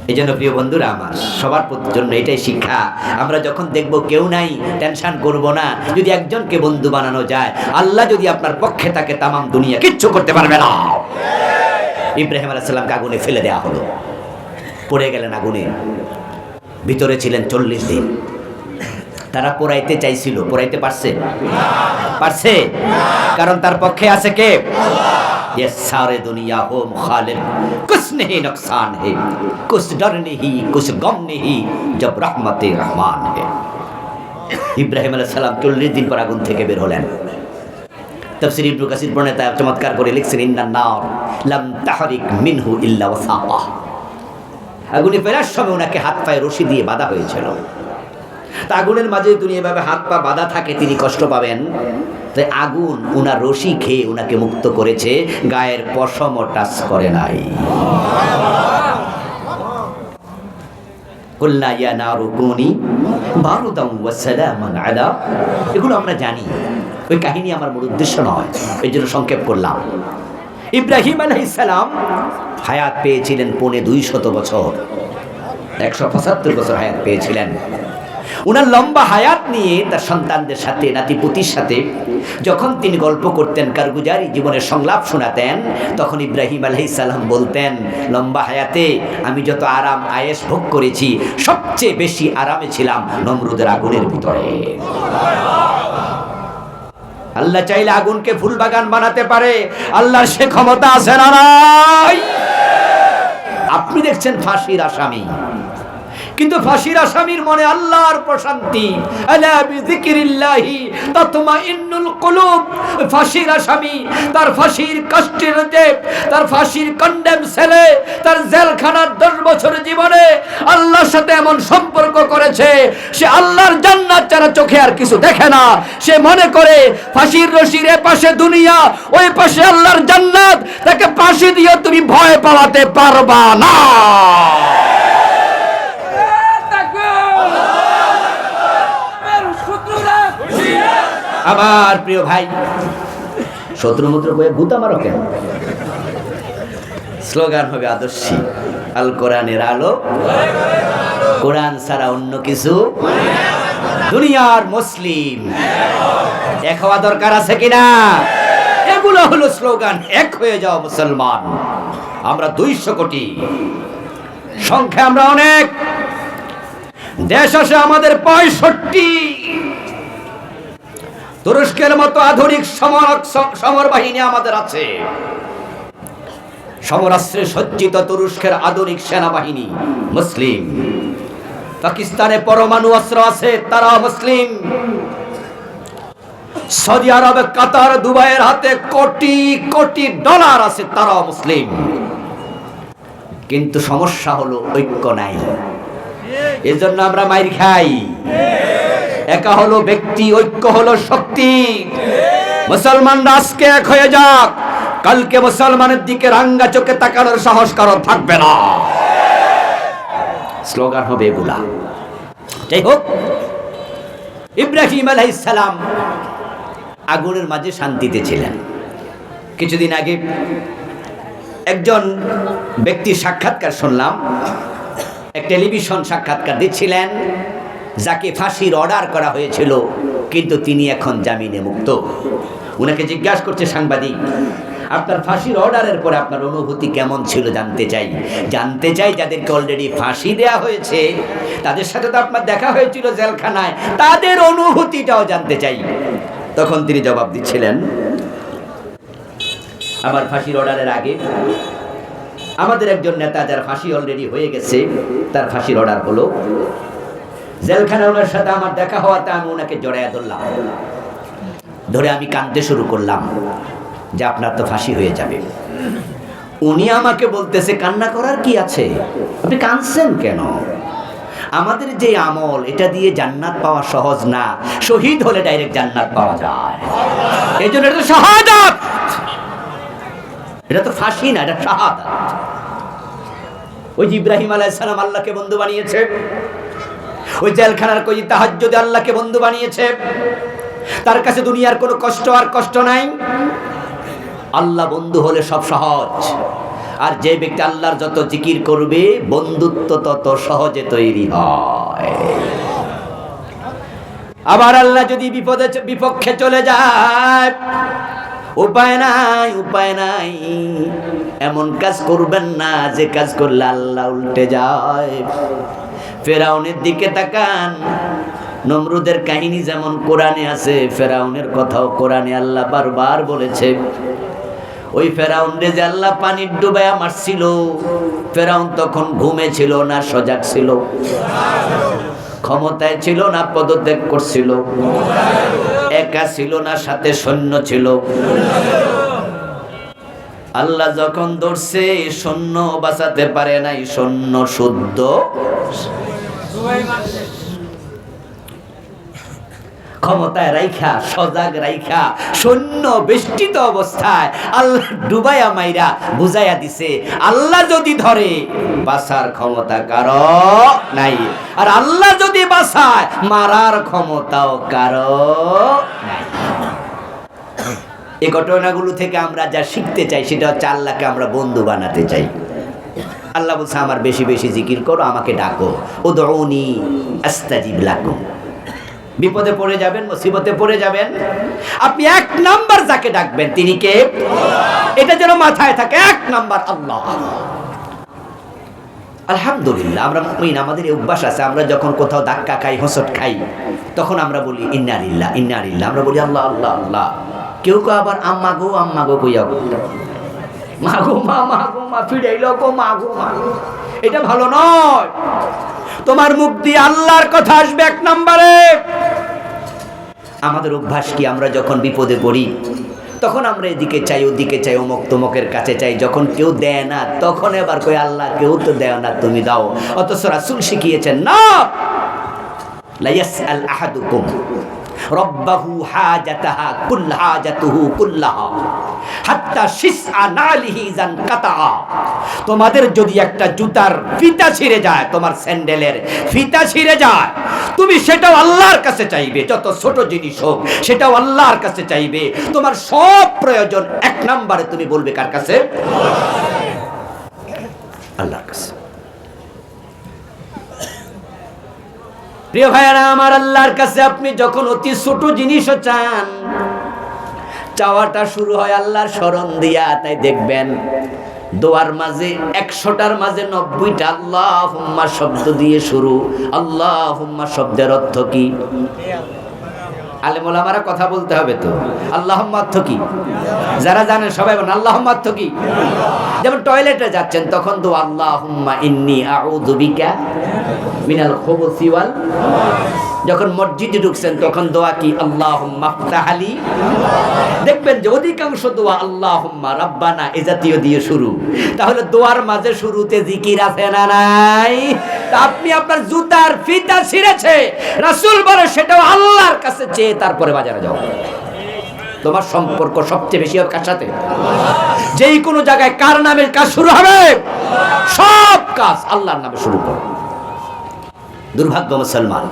এই জন্য প্রিয় বন্ধুরা আমার, সবার জন্য এটাই শিক্ষা। আমরা যখন দেখব কেউ নাই, টেনশন করব না। যদি একজনকে বন্ধু বানানো যায়, আল্লাহ যদি আপনার পক্ষে থাকে, তামাম দুনিয়া কিচ্ছু করতে পারবে না। ইব্রাহিম আলাইহিস সালামকে আগুনে ফেলে দেওয়া হলো, পড়ে গেলেন আগুনে। ভিতরে ছিলেন 40 দিন। তারা পোড়াইতে চাইছিল, পোড়াইতে পারছে? পারছে? কারণ তার পক্ষে আছে কে? ये सारे दुनिया हो मुखालिफ, कुछ नहीं नुकसान है, कुछ डर नहीं, कुछ गम नहीं, जब रहमत रहमान है। ইব্রাহিম আলাইহিস সালাম 40 দিন পর আগুন থেকে বের হলেন। তাফসীর ইবনে কাসির প্রণেতা চমৎকার করে লিখছেন, ইন্নান নার লাম তাহরিক মিনহু ইল্লা ওয়াসাকাহ। আগুনে ফেলার সময় ওনাকে হাত পায়ে রশি দিয়ে বাঁধা হয়েছিল। তা আগুনের মাঝে তিনি এভাবে হাত পা বাঁধা থাকে, তিনি কষ্ট পাবেন। তাই আগুন উনার রশি খেয়ে উনাকে মুক্ত করেছে, গায়ের পশমও টাচ করে নাই। কুল্লা ইয়া নারু কুনি বারুদান ওয়া সালামান আলা, এগুলো আমরা জানি, ওই কাহিনী আমার মূল উদ্দেশ্য নয়, এই জন্য সংক্ষেপ করলাম। ইব্রাহিম আলাইহিস সালাম হায়াত পেয়েছিলেন 250 বছর, 175 বছর হায়াত পেয়েছিলেন। উনার লম্বা হায়াত নিয়ে তার সন্তানদের সাথে, নাতিপুতির সাথে যখন তিনি গল্প করতেন, কারগুজারি জীবনের সংলাপ শোনাতেন, তখন ইব্রাহিম আলাইহিস সালাম বলতেন, লম্বা হায়াতে আমি যত আরাম আয়েশ ভোগ করেছি, সবচেয়ে বেশি আরামে ছিলাম নমরুদের আগুনের ভিতরে। আল্লাহ চাইলে আগুনকে ফুল বাগান বানাতে পারে, আল্লাহর সে ক্ষমতা আছে না নাই? আপনি দেখছেন ফাঁসির আসামি, কিন্তু ফাঁসির আসামির মনে আল্লাহর প্রশান্তি। আলা বিযিকরিল্লাহি তাতমাইন্নুল কুলুব। ফাঁসির আসামি তার ফাঁসির কষ্টের যে, তার ফাঁসির কন্ডেম ছেলে, তার জেলখানার 10 বছর জীবনে আল্লাহর সাথে এমন সম্পর্ক করেছে, সে আল্লাহর জান্নাত ছাড়া চোখে আর কিছু দেখে না। সে মনে করে ফাঁসির রশির এ পাশে দুনিয়া, ওই পাশে আল্লাহর জান্নাত, তাকে ফাঁসি দিয়ে তুমি ভয় পাওয়াতে পারবা না। আমার প্রিয় ভাই, শত্রু মিত্র বলে ভূত আমারও কেন? স্লোগান হবে আদর্শী, আল কোরআনের আলো, কোরআন ছাড়া অন্য কিছু, দুনিয়ার মুসলিম এক হওয়া দরকার আছে কিনা? এগুলো হলো স্লোগান। এক হয়ে যাও মুসলমান। আমরা 200 কোটি সংখ্যা, আমরা অনেক। দেশ আছে আমাদের 65। তুরস্কের মতো আধুনিক সমর বাহিনী আমাদের আছে। সমরাস্ত্রে সজ্জিত তুরস্কের আধুনিক সেনাবাহিনী মুসলিম। পাকিস্তানে পরমাণু অস্ত্র আছে, তারা মুসলিম। সৌদি আরবে, কাতার, দুবাইয়ের হাতে কোটি কোটি ডলার আছে, তারাও মুসলিম। কিন্তু সমস্যা হলো ঐক্য নাই। এজন্য আমরা মাইর খাই। একা হলো ব্যক্তি, ঐক্য হলো শক্তি। মুসলমানরা আজকে এক হয়ে যাক, কালকে মুসলমানের দিকে রাঙ্গা চোখে তাকানোর সাহস কারোর থাকবে না। স্লোগান হবে এগুলা। যাই হোক, ইব্রাহিম আলাইহিস সালাম আগুনের মাঝে শান্তিতে ছিলেন। কিছুদিন আগে একজন ব্যক্তির সাক্ষাৎকার শুনলাম, এক টেলিভিশন সাক্ষাৎকার দিচ্ছিলেন, যাকে ফাঁসির অর্ডার করা হয়েছিল, কিন্তু তিনি এখন জামিনে মুক্ত। উনাকে জিজ্ঞাসা করছে সাংবাদিক, আপনার ফাঁসির অর্ডারের পরে আপনার অনুভূতি কেমন ছিল জানতে চাই। যাদেরকে অলরেডি ফাঁসি দেয়া হয়েছে, তাদের সাথে তো আপনার দেখা হয়েছিল জেলখানায়, তাদের অনুভূতিটাও জানতে চাই। তখন তিনি জবাব দিচ্ছিলেন, আমার ফাঁসির অর্ডারের আগে আমাদের একজন নেতা, যার ফাঁসি অলরেডি হয়ে গেছে, তার ফাঁসির অর্ডার হলো, জেলখানায় ওনার সাথে আমার দেখা হওয়াতে আমি ওনাকে জড়াইয়া ধরলাম, ধরে আমি কাঁদতে শুরু করলাম যে আপনার তো ফাঁসি হয়ে যাবে। উনি আমাকে বলতেছে, কান্না করার কি আছে, আপনি কাঁদছেন কেন? আমাদের যে আমল, এটা দিয়ে জান্নাত পাওয়া সহজ না, শহীদ হলে ডাইরেক্ট জান্নাত পাওয়া যায়। এই জন্য এটা তো শাহাদাত, এটা তো ফাঁসি না, এটা শাহাদাত। ওই যে ইব্রাহিম আলাইহিস সালাম আল্লাহকে বন্ধু বানিয়েছে, ওই জেলখানার কই তাহাজ্জুদে আল্লাহকে বন্ধু বানিয়েছে। তার কাছে দুনিয়ার কোনো কষ্ট আর কষ্ট নাই। আল্লাহ বন্ধু হলে সব সহজ। আর যে ব্যক্তি আল্লাহর যত জিকির করবে, বন্ধুত্ব তত সহজে তৈরি হয়। আবার আল্লাহ যদি বিপক্ষে চলে যায়, উপায় নাই। এমন কাজ করবেন না যে কাজ করলে আল্লাহ উল্টে যায়। ফেরাউনের দিকে তাকান, নমরুদের কাহিনী যেমন কোরআনে আছে, ফেরাউনের কথাও কোরআনে আল্লাহ বারবার বলেছে। ওই ফেরাউনরে যে আল্লাহ পানির ডুবাইয়া মারছিল, ফেরাউন তখন ঘুমে ছিল না সজাগ ছিল? ক্ষমতায় ছিল না পদত্যাগ করছিল? একা ছিল না সাথে সৈন্য ছিল? আল্লাহ যখন ধরছে, সৈন্য বাঁচাতে পারে নাই, সৈন্য শুদ্ধ ক্ষমতায় রাইখা, সজাগ রাইখা, সৈন্য বেষ্টিত অবস্থায় আল্লাহ ডুবাইয়া মাইরা বুঝাইয়া দিছে, আল্লাহ যদি ধরে বাঁচার ক্ষমতা কারো নাই, আর আল্লাহ যদি বাঁচায় মারার ক্ষমতাও কারো নাই। এই ঘটনাগুলো থেকে আমরা যা শিখতে চাই, সেটা হচ্ছে আল্লাহকে আমরা বন্ধু বানাতে চাই। আল্লাহ বলছে, আমার বেশি বেশি জিকির করো, আমাকে ডাকো, উদউনি আস্তাজিব লাকুম। বিপদে পড়ে যাবেন, মুসিবতে পড়ে যাবেন, আপনি এক নাম্বার যাকে ডাকবেন তিনি কে? এটা যেন মাথায় থাকে, এক নাম্বার আল্লাহ। আলহামদুলিল্লাহ, আমরা মুমিন, আমাদের এই অভ্যাস আছে, আমরা যখন কোথাও ধাক্কা খাই, হোঁচট খাই, তখন আমরা বলি ইন্না লিল্লাহ ইন্না লিল্লাহ, আমরা বলি আল্লাহ আল্লাহ আল্লাহ। কেউ কেউ আবার আম্মা গো কইয়া, মা গো মা ফিরাইলো গো মা গো মা। এটা ভালো নয়। তোমার মুখ দিয়ে আল্লাহর কথা আসবে এক নম্বরে। আমাদের অভ্যাস কি, আমরা যখন বিপদে পড়ি তখন আমরা এদিকে চাই, ওদিকে চাই, অমুক তমুকের কাছে চাই, যখন কেউ দেয় না তখন এবার কই আল্লাহ কেউ তো দেয় না, তুমি দাও। অথচ রাসূল শিখিয়েছেন, না, লা ইয়াসআল আহাদুকুম রব্বাহু হাজাতাহা হাজাতুহু কুল্লাহা হাত্তা শিসআ নালিহি জান কাতা। তোমাদের যদি একটা জুতার ফিতা ছিঁড়ে যায়, তোমার স্যান্ডেলের ফিতা ছিঁড়ে যায়, তুমি সেটাও আল্লাহর কাছে চাইবে, যত ছোট জিনিস হোক সেটাও আল্লাহর কাছে চাইবে। তোমার সব প্রয়োজন এক নম্বরে তুমি বলবে কার কাছে? আল্লাহর কাছে। প্রিয় ভাইয়েরা আমার, আল্লাহর কাছে আপনি যখন অতি ছোট জিনিসও চান, চাওয়াটা শুরু হয় আল্লাহর স্মরণ দিয়া। তাই দেখবেন দোয়ার মাঝে 100টার মাঝে 90টা আল্লাহুম্মা শব্দ দিয়ে শুরু। আল্লাহুম্মা শব্দের অর্থ কি? আলেম ওলামারা কথা বলতে হবে তো। আল্লাহুম্মা অর্থ কি? যারা জানেন সবাই বলেন আল্লাহুম্মা অর্থ কি? যেমন টয়লেটে যাচ্ছেন তখন তো আল্লাহুম্মা ইন্নী আউযু বিকা মিনাল খুবুসি ওয়াল। যখন মসজিদে ঢুকছেন তখন দোয়া কি? আল্লাহুম্মা ইফতাহ আলী। দেখবেন যে অধিকাংশ দোয়া আল্লাহুম্মা রাব্বানা এ জাতীয় দিয়ে শুরু। তাহলে দোয়ার মাঝে শুরুতে জিকির আছে না নাই? তা আপনি আপনার জুতার ফিতা ছিঁড়েছে, রাসূল বলে সেটাও আল্লাহর কাছে চেয়ে তারপরে বাজারে যাও। তোমার সম্পর্ক সবচেয়ে বেশি হবে কার সাথে? যেই কোনো জায়গায় কার নামের কাজ শুরু হবে? সব কাজ আল্লাহর নামে শুরু করো। দুর্ভাগ্য মুসলমান,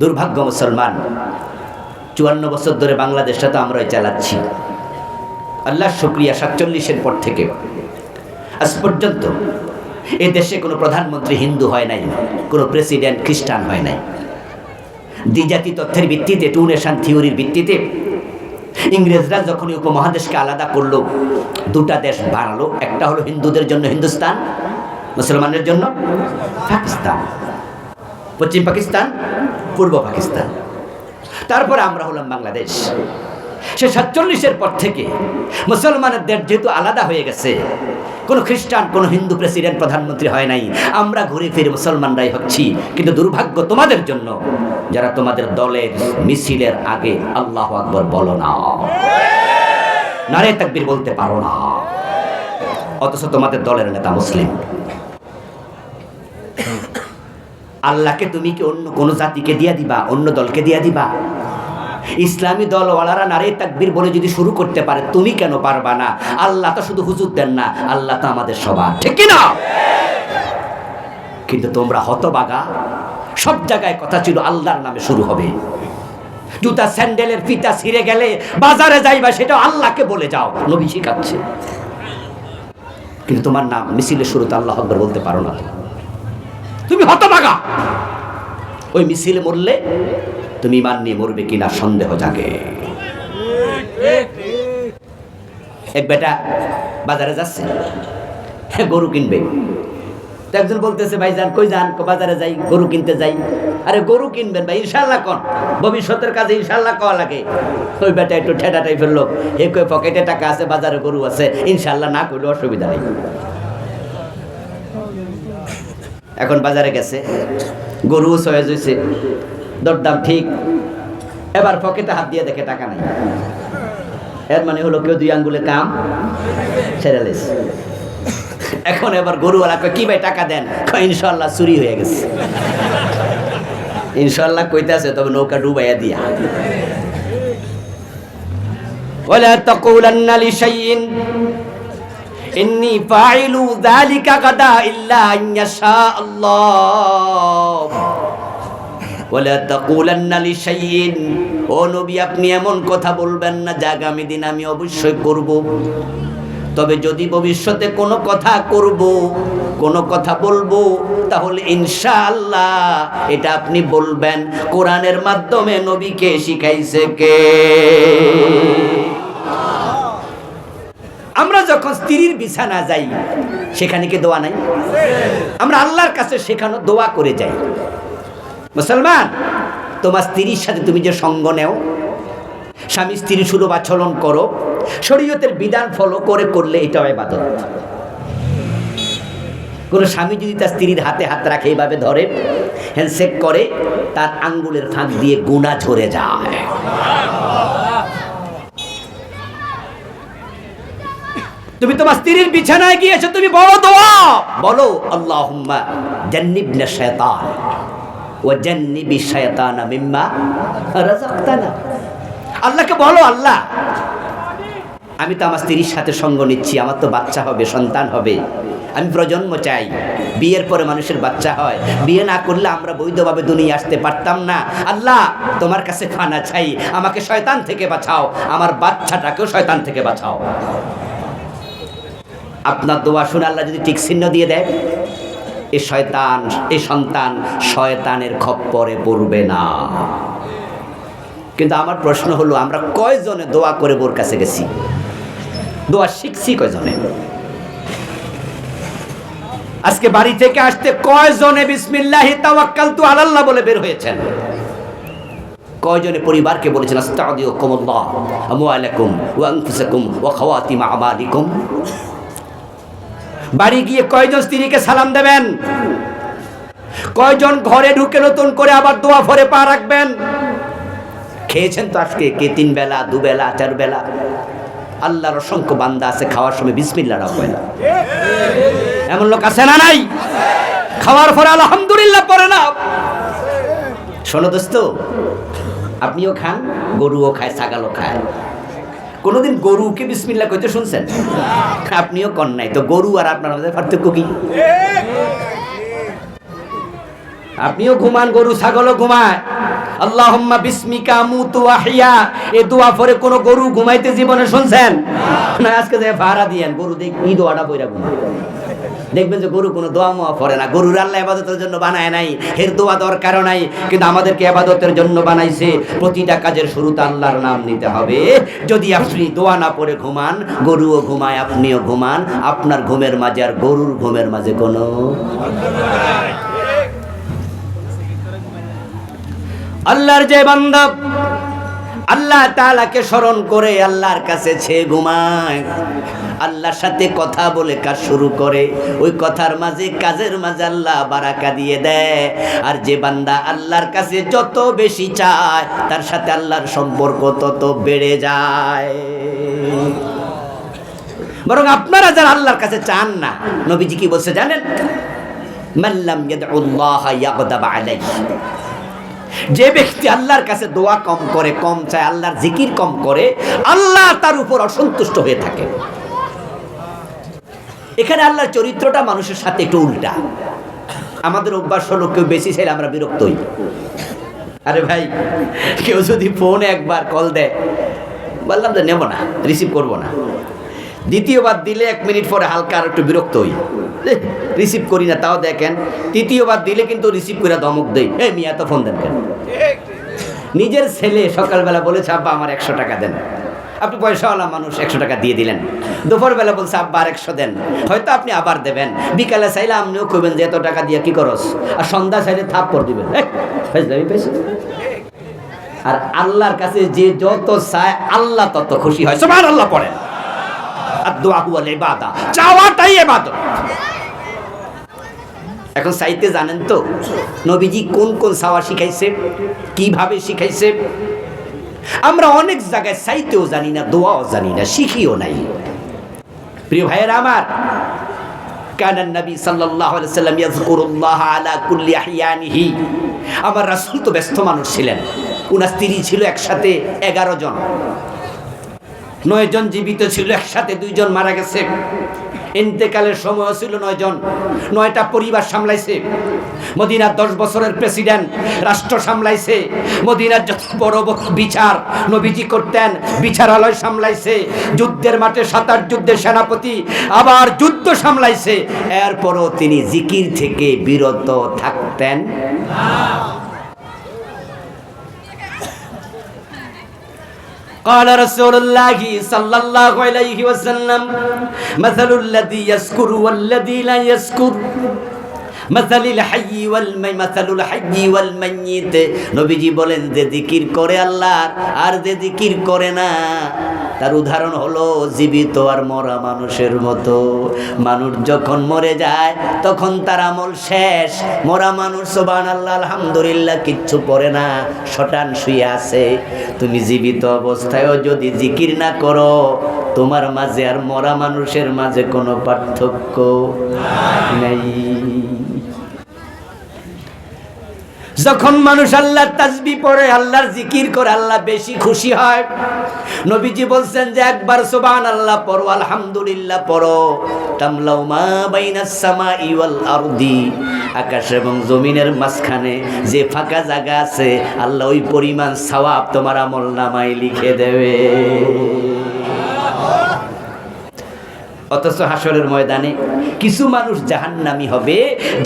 দুর্ভাগ্য মুসলমান, 54 বছর ধরে বাংলাদেশটা তো আমরাই চালাচ্ছি। আল্লাহর শুকরিয়া, 47-এর পর থেকে আজ পর্যন্ত এই দেশে কোনো প্রধানমন্ত্রী হিন্দু হয় নাই, কোনো প্রেসিডেন্ট খ্রিস্টান হয় নাই। দ্বিজাতি তথ্যের ভিত্তিতে, টু নেশন থিওরির ভিত্তিতে ইংরেজরা যখনই উপমহাদেশকে আলাদা করলো, দুটা দেশ বানালো। একটা হলো হিন্দুদের জন্য হিন্দুস্তান, মুসলমানের জন্য পাকিস্তান। পশ্চিম পাকিস্তান, পূর্ব পাকিস্তান। তারপরে আমরা হলাম বাংলাদেশ। সে 47-এর পর থেকে মুসলমানের দেশ যেহেতু আলাদা হয়ে গেছে, কোনো খ্রিস্টান কোনো হিন্দু প্রেসিডেন্ট প্রধানমন্ত্রী হয় নাই। আমরা ঘুরে ফিরে মুসলমানরাই হচ্ছি। কিন্তু দুর্ভাগ্য তোমাদের জন্য, যারা তোমাদের দলের মিছিলের আগে আল্লাহু আকবার বলো না, নারে তাকবীর বলতে পারো না, অথচ তোমাদের দলের নেতা মুসলিম। আল্লাহকে তুমি কি অন্য কোন জাতিকে দিয়া দিবা? অন্য দলকে দিয়া দিবা? ইসলামী দলওয়ালারা নারে তাকবীর বলে যদি শুরু করতে পারে, তুমি কেন পারবা না? আল্লাহ তো শুধু হুজুর দেন না, আল্লাহ তো আমাদের সবার, ঠিক কি না? কিন্তু তোমরা হতবাগা, সব জায়গায় কথা ছিল আল্লাহর নামে শুরু হবে। জুতা স্যান্ডেলের ফিতা ছিঁড়ে গেলে বাজারে যাইবা, সেটা আল্লাহকে বলে যাও, নবী শিখাচ্ছে। কিন্তু তোমার নাম মিছিলের শুরুতে আল্লাহু আকবার বলতে পারো না, তুমি হতভাগা। ওই মিছিলে মরলে তুমি ঈমান নিয়ে মরবে কিনা সন্দেহ জাগে। এক বেটা বাজারে যাচ্ছে, গরু কিনবে। একজন বলতেছে, ভাইজান কই যান? বাজারে যাই, গরু কিনতে যাই। আরে গরু কিনবেন ভাই, ইনশাআল্লাহ কোন ভবিষ্যতের কাজে ইনশাআল্লাহ কওয়া লাগে। ওই বেটা একটু ঠেডাটাই ফেললো, এ কই পকেটে টাকা আছে, বাজারে গরু আছে, ইনশাআল্লাহ না করলে অসুবিধা নেই। এখন বাজারে গেছে, গরু সয়েজ হয়েছে, দরদাম ঠিক। এবার পকেটে হাত দিয়ে দেখে টাকা নাই। এর মানে হলো কেউ 2 আঙ্গুলে কাম ছেড়ে লেছে। এখন এবার গরুওয়ালা কয়, কি ভাই টাকা দেন? ইনশাআল্লাহ চুরি হয়ে গেছে। ইনশাআল্লাহ কইতাছে, তবে নৌকা ডুবাইয়া দিয়া। ওয়ালা তাকুলান্না লিশাইইন ইন্নী ফাইলু যালিকা গাদা ইল্লা আইয়াশা আল্লাহ। ওয়ালা তাকুলান্না লিশাইইন, ও নবী আপনি এমন কথা বলবেন না যে আগামী দিন আমি অবশ্যই করব। তবে যদি ভবিষ্যতে কোনো কথা করব, কোনো কথা বলবো, তাহলে ইনশাআল্লাহ এটা আপনি বলবেন। কোরআনের মাধ্যমে নবীকে শিখাইছে কে? আমরা যখন স্ত্রীর বিছানা যাই, সেখানে কি দোয়া নাই? আমরা আল্লাহর কাছে শেখানো দোয়া করে যাই। মুসলমান, তোমার স্ত্রীর সাথে তুমি যে সঙ্গ নেও, স্বামী স্ত্রী সুলভ আচরণ করো, শরীয়তের বিধান ফলো করে করলে এটাও ইবাদত। কোন স্বামী যদি তার স্ত্রীর হাতে হাত রাখে, এইভাবে ধরে, হ্যান্ডশেক করে, তার আঙ্গুলের ফাঁক দিয়ে গুনাহ ঝরে যায়। তুমি তোমার স্ত্রীর বিছানায় গিয়েছো, তুমি বড় দোয়া বলো, আল্লাহুম্মা জান্নিবনা শায়তান ওয়া জান্নিবি শায়তানা মিম্মা রাযাকতানা। আল্লাহকে বলো, আল্লাহ আমি তো আমার স্ত্রীর সাথে সঙ্গ নিচ্ছি, আমার তো বাচ্চা হবে, সন্তান হবে, আমি প্রজন্ম চাই। বিয়ের পরে মানুষের বাচ্চা হয়, বিয়ে না করলে আমরা বৈধভাবে দুনিয়া আসতে পারতাম না। আল্লাহ তোমার কাছে খানা চাই, আমাকে শয়তান থেকে বাঁচাও, আমার বাচ্চাটাকেও শয়তান থেকে বাঁচাও। আপনার দোয়া শুনে আল্লাহ যদি টিক চিহ্ন দিয়ে দেয়, এই সন্তান শয়তানের খপ্পরে পড়বে না। কিন্তু আমার প্রশ্ন হলো, আমরা কয়জনে দোয়া করে বোর কাছে গেছি, দোয়া শিখছি কয়জনে? আজকে বাড়ি থেকে আসতে কয়জনে বিসমিল্লাহি তাওয়াক্কালতু আলাল্লাহ বলে বের হয়েছেন? কয়জনে পরিবারকে বলেছেন আস্তাগফিরুল্লাহ আমওয়ালাকুম ওয়া আনফুসাকুম ওয়া খাওয়াতিম আমালিকুম? বাড়ি গিয়ে কয়জন স্ত্রীকে সালাম দেবেন? কয়জন ঘরে ঢুকে নতুন করে আবার দোয়া ভরে পা রাখবেন? খেয়েছেন তো আজকে কে 3 বেলা 2 বেলা 4 বেলা? আল্লাহর অসংখ্য বান্দা আছে খাওয়ার সময় বিসমিল্লাহ রাখবে না। এমন লোক আছে না নাই? খাওয়ার পরে আলহামদুলিল্লাহ পড়ে না। শোনো দোস্ত, আপনিও খান, গরুও খায়, ছাগলও খায়। কোনোদিন গরুকে বিসমিল্লাহ কইতে শুনছেন? আপনিও কর নাই, তো গরু আর আপনার মধ্যে পার্থক্য কি? আপনিও ঘুমান, গরু ছাগলও ঘুমায়। আল্লাহুম্মা বিসমিকা আমুতু ওয়া আহইয়া, এই দোয়া পরে কোন গরু ঘুমাইতে জীবনে শুনছেন? না, আজকে যে ভাড়া দিয়েন গরু দেখ কি দোয়াটা পয়রা ঘুমায়, দেখবেন যে গরু কোনো দোয়া মোয়া পড়ে না। গরুর আল্লাহ ইবাদতের জন্য বানায় নাই, এর দোয়া দরকারও নাই, কিন্তু আমাদেরকে ইবাদতের জন্য বানাইছে। প্রতিটা কাজের শুরুতে আল্লাহর নাম নিতে হবে। যদি আপনি দোয়া না পড়ে ঘুমান, গরুও ঘুমায়, আপনিও ঘুমান, আপনার ঘুমের মাঝে আর গরুর ঘুমের মাঝে কোনো আল্লাহর যে বান্দা আল্লাহ তাআলাকে স্মরণ করে আল্লাহর কাছে ছে ঘুমায়, আল্লাহর সাথে কথা বলে কাজ শুরু করে, ওই কথার মাঝে কাজের মাঝে আল্লাহ বারাকা দিয়ে দেয়। আর যে বান্দা আল্লাহর কাছে যত বেশি চায়, তার সাথে আল্লাহর সম্পর্ক তত বেড়ে যায়। বরং আপনারা যারা আল্লাহর কাছে চান না, নবীজি কি বলছে জানেন? মাল্লাম ইয়াদউল্লাহ ইয়াগদাব আলাইহি, যে ব্যক্তি আল্লাহর কাছে দোয়া কম করে, কম চায়, আল্লাহর জিকির কম করে, আল্লাহ তার উপর অসন্তুষ্ট হয়ে থাকে। এখানে আল্লাহর চরিত্রটা মানুষের সাথে একটু উল্টা। আমাদের অভ্যাস হলো কেউ বেশি চাইলে আমরা বিরক্ত হই। আরে ভাই, কেউ যদি ফোনে একবার কল দেয়, বললাম যে নেব না, রিসিভ করব না। দ্বিতীয়বার দিলে 1 মিনিট পরে হালকা আর একটু বিরক্ত হই, রিসিভ করি না, তাও দেখেন। তৃতীয়বার দিলে কিন্তু রিসিভ করে ধমক দেই, এই মিয়া তো ফোন দেন কেন? নিজের ছেলে সকালবেলা বলেছে আব্বা আমার 100 টাকা দেন, আপনি পয়সাওয়ালা মানুষ 100 টাকা দিয়ে দিলেন। দুপুরবেলা বলছে আব্বা আর 100 দেন, হয়তো আপনি আবার দেবেন। বিকালে চাইলে আপনিও কইবেন যে এত টাকা দিয়ে কি করস, আর সন্ধ্যা চাইলে থাপ্পড় দিবেন। আর আল্লাহর কাছে যে যত চায় আল্লাহ তত খুশি হয়। সুবহানাল্লাহ পড়েন। আদ-দুআ হুয়াল ইবাদা, চাওয়াটাই ইবাদত। এখন চাইতে জানেন তো নবীজি কোন কোন চাওয়া শিখাইছে, কিভাবে শিখাইছে? আমরা অনেক জায়গায় চাইতেও জানি না, দোয়াও জানি না, শিখিও নাই। প্রিয় ভাইয়েরা আমার, কানান নবী সাল্লাল্লাহু আলাইহি ওয়াসাল্লাম ইয়াযকুরুল্লাহ আলা কুল্লি আহইয়ানিহি। আমার রাসূল তো ব্যস্ত মানুষ ছিলেন, উনার স্ত্রী ছিল একসাথে 11 জন, 9 জন জীবিত ছিল, একসাথে 2 জন মারা গেছে। ইন্তেকালের সময় ছিল 9 জন, 9টা পরিবার সামলাইছে। মদিনার 10 বছরের প্রেসিডেন্ট, রাষ্ট্র সামলাইছে। মদিনার যত বড় বড় বিচার নবীজি করতেন, বিচারালয় সামলাইছে। যুদ্ধের মাঠে 7 যুদ্ধের সেনাপতি, আবার যুদ্ধ সামলাইছে। এরপরও তিনি জিকির থেকে বিরত থাকতেন না। قال رسول الله صلى الله عليه وسلم مثل الذي يذكر والذي لا يذكر মাসালিল হাইয়্যি ওয়াল মাসালুল হাইয়্যি ওয়াল মাইয়িত। নবীজি বলেন যে জিকির করে আল্লাহর আর যে জিকির করে না, তার উদাহরণ হলো জীবিত আর মরা মানুষের মতো। মানুষ যখন মরে যায় তখন তার আমল শেষ। মরা মানুষ সুবহানাল্লাহ আলহামদুলিল্লাহ কিচ্ছু পড়ে না, শটান শুয়ে আছে। তুমি জীবিত অবস্থায়ও যদি জিকির না করো, তোমার মাঝে আর মরা মানুষের মাঝে কোনো পার্থক্য নাই। যখন মানুষ আল্লাহর তাসবিহ পড়ে, আল্লাহর জিকির করে, আল্লাহ বেশি খুশি হয়। নবীজি বলছেন যে একবার সুবহানাল্লাহ পড়ো, আলহামদুলিল্লাহ পড়ো, তামলাউ মা বাইনাস সামাই ওয়াল আরদি, আকাশ এবং জমিনের মাঝখানে যে ফাঁকা জায়গা আছে, আল্লাহ ওই পরিমাণ সওয়াব তোমার আমলনামায় লিখে দেবে। অথচ হাসরের ময়দানে কিছু মানুষ জাহান্নামী হবে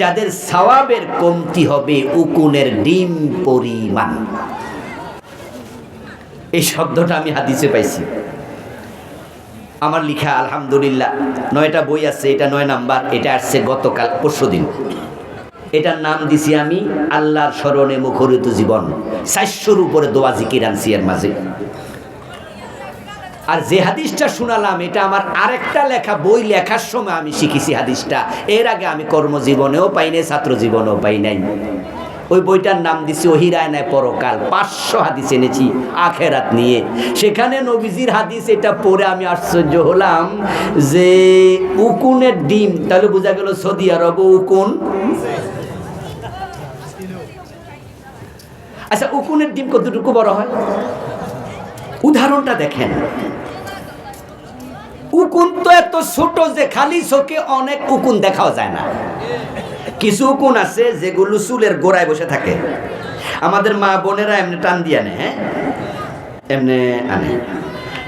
যাদের সওয়াবের কমতি হবে উকুনের ডিম পরিমাণ। এই শব্দটা আমি হাদিসে পাইছি, আমার লিখা আলহামদুলিল্লাহ 9টা বই আছে, এটা 9 নাম্বার, এটা আসছে গতকাল পরশুদিন। এটার নাম দিছি আমি আল্লাহর স্মরণে মুখরিত জীবন। 400-র উপরে দোয়া জিকির আনছি এর মাঝে। আর যে হাদিসটা শোনালাম এটা আমার আরেকটা লেখা বই লেখার সময় আমি শিখেছি হাদিসটা, এর আগে আমি কর্মজীবনেও পাই নাই, ছাত্র জীবনেও পাই নাই। ওই বইটার নাম দিছি ওহিরায় নাই পরকাল। 500 হাদিস এনেছি আখেরাত নিয়ে, সেখানে নবীজির হাদিস এটা পড়ে আমি আশ্চর্য হলাম যে উকুনের ডিম, তাহলে বোঝা গেল সৌদি আরব উকুন। আচ্ছা, উকুনের ডিম কতটুকু বড় হয়? উদাহরণটা দেখেন, উকুন তো এত ছোট যে খালি চোখে অনেক উকুন দেখাও যায় না। কিছু উকুন আছে যেগুলো চুলের গোড়ায় বসে থাকে, আমাদের মা বোনেরা এমনি টান দিয়ে আনে, হ্যাঁ এমনি আনে,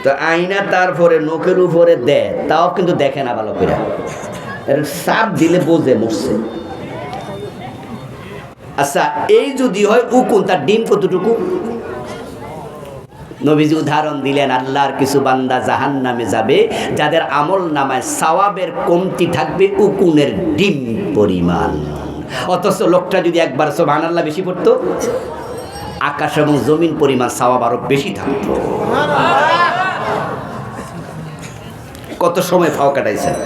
তো আইনা তারপরে নখের উপরে দেয়, তাও কিন্তু দেখে না ভালো করে, এর চাপ দিলে বোঝে মরছে। আচ্ছা, এই যদি হয় উকুন, তার ডিম কতটুকু? নবীজি উদাহরণ দিলেন, আল্লাহর কিছু বান্দা জাহান্নামে যাবে যাদের আমল নামায় সওয়াবের কমতি থাকবে উকুনের ডিম পরিমাণ। অথচ লোকটা যদি একবার সুবহানাল্লাহ বেশি পড়তো, আকাশ এবং জমিন পরিমাণ সওয়াব আরো বেশি থাকতো। কত সময় ফাও কাটাইছেন।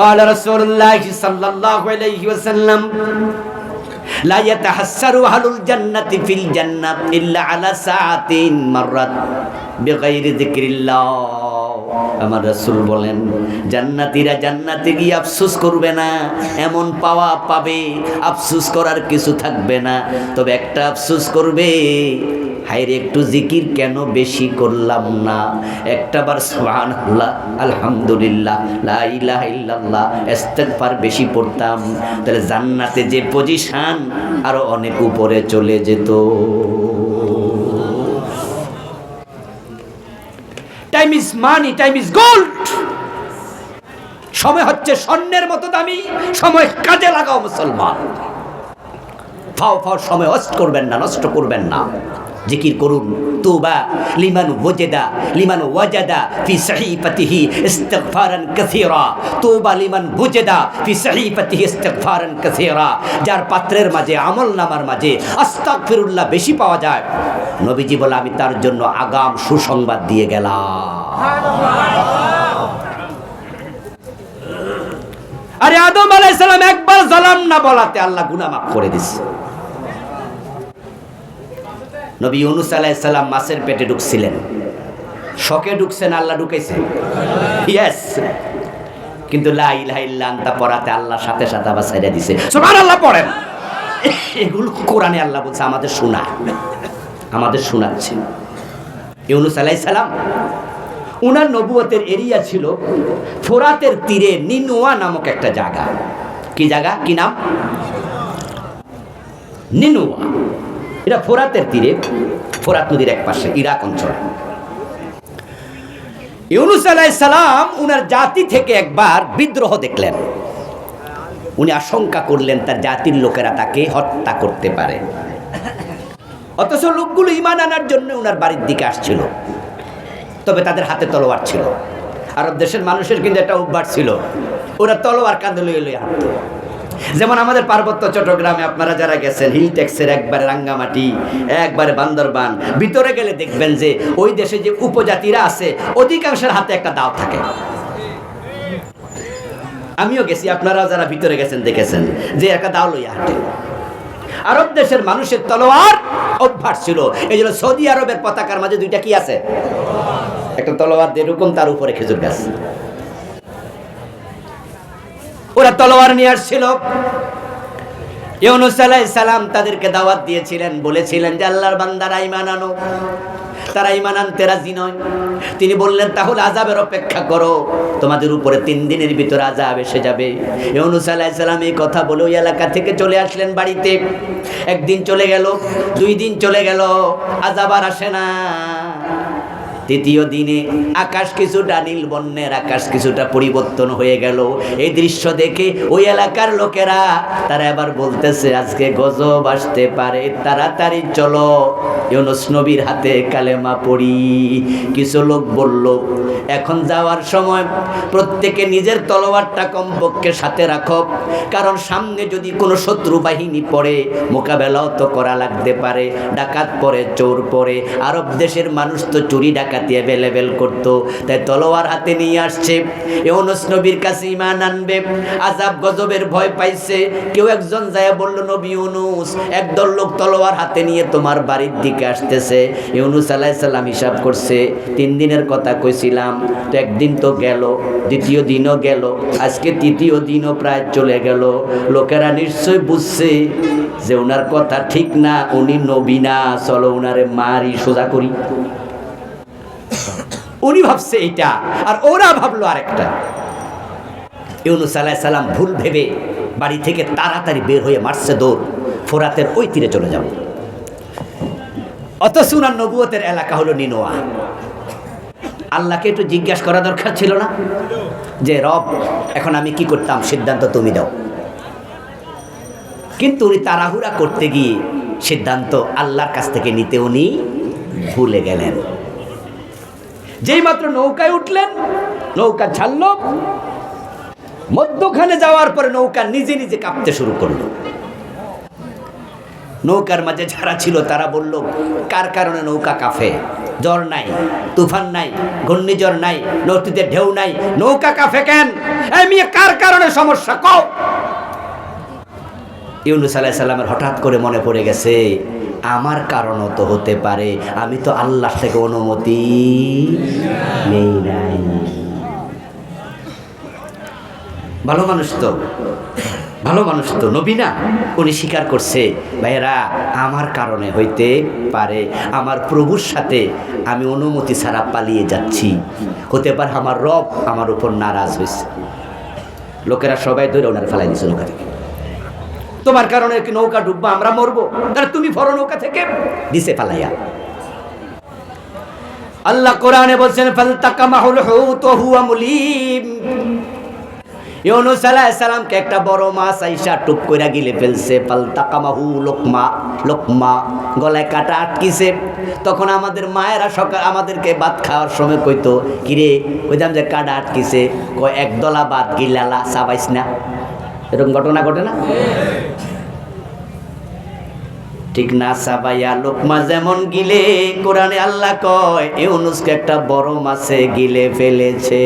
قال رسول الله صلى الله عليه وسلم لا يتحسر أهل الجنة في الجنة إلا على ساعة مرت بغير ذكر الله। আমার রাসূল বলেন, জান্নাতীরা জান্নাতে গিয়ে আফসোস করবে না, এমন পাওয়া পাবে, আফসোস করার কিছু থাকবে না। তবে একটা আফসোস করবে, হায়রে একটু জিকির কেন বেশি করলাম না, একটাবার সুবহানাল্লাহ, আলহামদুলিল্লাহ, লা ইলাহা ইল্লাল্লাহ, ইস্তিগফার বেশি পড়তাম, তাহলে জান্নাতে যে পজিশন আরো অনেক উপরে চলে যেত। Time is money, time is gold. সময় হচ্ছে স্বর্ণের মতো দামি, সময় কাজে লাগাও মুসলমান। ফাও ফাও সময় নষ্ট করবেন না, নষ্ট করবেন না। জিকির করুন, তুবা লিমান ওয়াজাদা ফি সহিফাতিহি ইস্তিগফারান কাসীরা, তুবা লিমান ওয়াজাদা ফি সহিফাতিহি ইস্তিগফারান কাসীরা। যার পাত্রের মাঝে, আমল নামার মাঝে আস্তাগফিরুল্লাহ বেশি পাওয়া যায়, নবীজি বলে আমি তার জন্য আগাম সুসংবাদ দিয়ে গেলাম। আরে আদম আলাইহিস সালাম একবার জালাম না বলাতে আল্লাহ গুনাহ মাফ করে দিয়েছে। নবী ইউনূস আলাইহিস সালাম মাছের পেটে ঢুকছিলেন, শকে ঢুকছেন, আল্লাহ ঢুকাইছে, ইয়েস, কিন্তু লা ইলাহা ইল্লা আনতা পড়াতে আল্লাহ সাথে সাথে আবার ছেড়ে দিয়েছে। সুবহানাল্লাহ পড়েন। এগুলো কোরআনে আল্লাহ বলছে, আমাদের শোনায়, আমাদের শোনাচ্ছে। ইউনূস আলাইহিস সালাম, উনার নবুয়তের এরিয়া ছিল ফোরাতের তীরে নিনুয়া নামক একটা জায়গা। কি জায়গা, কি নাম? নিনুয়া। এটা ফোরাতের তীরে, ফোরাত নদীর এক পাশে, ইরাক অঞ্চল। ইউনূস আলাইহিস সালাম উনার জাতি থেকে একবার বিদ্রোহ দেখলেন। উনি আশঙ্কা করলেন তার জাতির লোকেরা তাকে হত্যা করতে পারে। অথচ লোকগুলো ঈমান আনার জন্য উনার বাড়ির দিকে আসছিল, তবে তাদের হাতে তলোয়ার ছিল। আরব দেশের মানুষের কিন্তু একটা অভ্যাস ছিল, ওরা তলোয়ার কাঁধে লইয়ে লইয়ে হাঁটতো। যেমন আমাদের পার্বত্য চট্টগ্রামে আপনারা যারা গেছেন, হিল ট্যাক্সের একবারে রাঙ্গামাটি, একবারে বান্দরবান, ভিতরে গেলে দেখবেন যে ওই দেশে যে উপজাতিরা আছে অধিকাংশের হাতে একটা দাও থাকে। আমিও গেছি, আপনারা যারা ভিতরে গেছেন দেখেছেন যে একটা দাও লইয়া হাঁটে। আরব দেশের মানুষের তলোয়ার অভ্যাস ছিল, এই জন্য সৌদি আরবের পতাকার মাঝে দুইটা কি আছে, একটা তলোয়ার দিয়ে এরকম, তার উপরে খেজুর গাছ। ওরা তলোয়ার নিয়ে আসছিল। ইউনূস আলাইহিস সালাম তাদেরকে দাওয়াত দিয়েছিলেন, বলেছিলেন যে আল্লাহর বান্দারা ঈমান আনো। তারা ঈমান আনতে রাজি নয়। তিনি বললেন তাহলে আযাবের অপেক্ষা করো, তোমাদের উপরে 3 দিনের ভিতরে আযাব এসে যাবে। ইউনূস আলাইহিস সালাম এই কথা বলে ওই এলাকা থেকে চলে আসলেন বাড়িতে। 1 দিন চলে গেল, 2 দিন চলে গেল, আযাব আর আসে না। তৃতীয় দিনে আকাশ কিছুটা নীল বর্ণের, আকাশ কিছুটা পরিবর্তন হয়ে গেল। এই দৃশ্য দেখে ওই এলাকার লোকেরা তারা এবার বলতেছে আজকে গজব আসতে পারে, তাড়াতাড়ি চলো ইউনূস নবীর হাতে কালেমা পড়ি। কিছু লোক বলল এখন যাওয়ার সময় প্রত্যেকে নিজের তলোয়ারটা কমপক্ষে সাথে রাখো, কারণ সামনে যদি কোনো শত্রু বাহিনী পড়ে মোকাবেলাও তো করা লাগতে পারে। ডাকাত পড়ে, চোর পড়ে, আরব দেশের মানুষ তো চুরি ডাকাতি অ্যাভেলেবেল করতো, তাই তলোয়ার হাতে নিয়ে আসছে। ইউনূস নবীর কাছে ঈমান আনবে, আযাব গজবের ভয় পাইছে। কেউ একজন যায় বলল নবী ইউনূস, একদল লোক তলোয়ার হাতে নিয়ে তোমার বাড়ির দিকে আসতেছে। ইউনূস আলাইহিস সালাম হিসাব করছে 3 দিনের কথা কইছিলাম, তো একদিন তো গেল, দ্বিতীয় দিনও গেল, আজকে তৃতীয় দিনও প্রায় চলে গেল। লোকেরা নিশ্চয় বুঝছে যে ওনার কথা ঠিক না, উনি নবী না, চলো ওনারে মারি সোজা করি। উনি ভাবছে এটা, আর ওরা ভাবলো আরেকটা। ইউনূস আলাইহিস সালাম ভুল ভেবে বাড়ি থেকে তাড়াতাড়ি বের হয়ে মারছে দৌড়, ফোরাতের ওই তীরে চলে যাব। অথচ উনার নবুয়তের এলাকা হলো নিনোয়া। আল্লাহকে একটু জিজ্ঞাসা করা দরকার ছিল না যে রব এখন আমি কি করতাম, সিদ্ধান্ত তুমি দাও। কিন্তু উনি তাড়াহুড়া করতে গিয়ে সিদ্ধান্ত আল্লাহর কাছ থেকে নিতে উনি ভুলে গেলেন। যেই মাত্র নৌকায় উঠলেন, নৌকা ছাড়ল, মধ্যখানে যাওয়ার পরে নৌকা নিজে নিজে কাঁপতে শুরু করলো। নৌকার মাঝে যারা ছিল তারা বলল কার কারণে নৌকা কাঁপে? জ্বর নাই, তুফান নাই, ঘূর্ণিঝড় নাই, নদীতে ঢেউ নাই, নৌকা কাঁপে কেন? এই মেয়ে কার কারণে সমস্যা কও। ইউনূস আলাইহিস সালামের হঠাৎ করে মনে পড়ে গেছে আমার কারণও তো হতে পারে, আমি তো আল্লাহ থেকে অনুমতি নেই নাই। ভালো মানুষ তো, ভালো মানুষ তো, নবী না? উনি স্বীকার করছে ভাইয়েরা আমার কারণে হইতে পারে, আমার প্রভুর সাথে আমি অনুমতি ছাড়া পালিয়ে যাচ্ছি, হতে পারে আমার রব আমার উপর নারাজ হয়েছে। লোকেরা সবাই ধরে ওনার ফেলাই দিচ্ছে নৌকা থেকে। তোমার কারণে কি নৌকা ডুববা, আমরা মরবো, তাহলে তুমি ফরো নৌকা থেকে, দিছে ফালাইয়া। আল্লাহ কোরআনে বলছেন ফালতাকামাহুল হুত ওয়া হুয়া মুলিম। ইউনূস আলাইহিস সালামকে একটা বড় মাছ আইসা টুপ কইরা গিলে ফেলছে। ফালতাকামাহু লোকমা, লোকমা গলায় কাটা আটকিছে। তখন আমাদের মায়েরা সকাল আমাদেরকে ভাত খাওয়ার সময় কইতো কিরে কইতাম যে কাটা আটকিছে, কয় একদলা ভাত গিলালা চাবাইস না। এরকম ঘটনা ঘটে না? ঠিক না? সাবাইয়া লোকমা যেমন গিলে, কোরআনে আল্লাহ কয় ইউনূসকে একটা বড় মাছে গিলে ফেলেছে।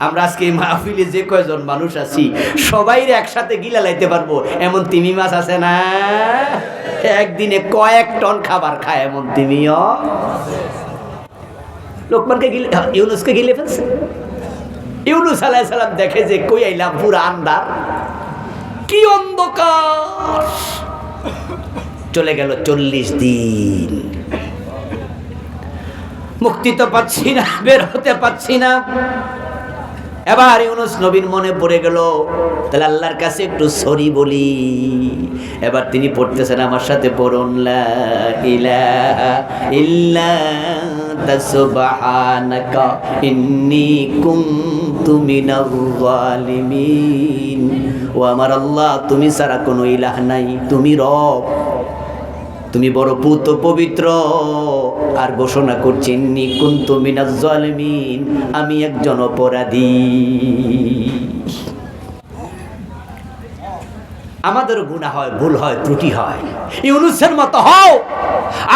আমরা আজকে মাহফিলে যে কয়জন মানুষ আছি সবাই একসাথে গিলা লাইতে পারবো এমন তিমি মাছ আছে না? একদিনে কয়েক টন খাবার খায় এমন তিমিও। লোকমানকে গিলে, ইউনূসকে গিলে ফেলছে। ইউনূস আলাইহিস সালাম দেখে যে কই আইলাম, পুরা আন্ধার, কি অন্ধকার। চলে গেল 40 দিন, মুক্তি তো পাচ্ছি না, বের হতে পাচ্ছি না। এবার ইউনূস নবীর মনে পড়ে গেল তাহলে আল্লাহর কাছে একটু সরি বলি। এবার তিনি পড়তেছেন, আমার সাথে পড়ুন লা ইলাহা ইল্লা আনতা সুবহানাকা ইন্নী কুনতু মিনাজ জালিমিন। ও আমার আল্লাহ, তুমি ছাড়া কোনো ইলাহ নাই, তুমি রব, তুমি বড় পুত পবিত্র। আর ঘোষণা করছি ইন্নী কুনতু মিনাজ জালিমিন, আমি একজন অপরাধী। আমাদের গুনাহ হয়, ভুল হয়, ত্রুটি হয়, ইউনূসের মতো হও।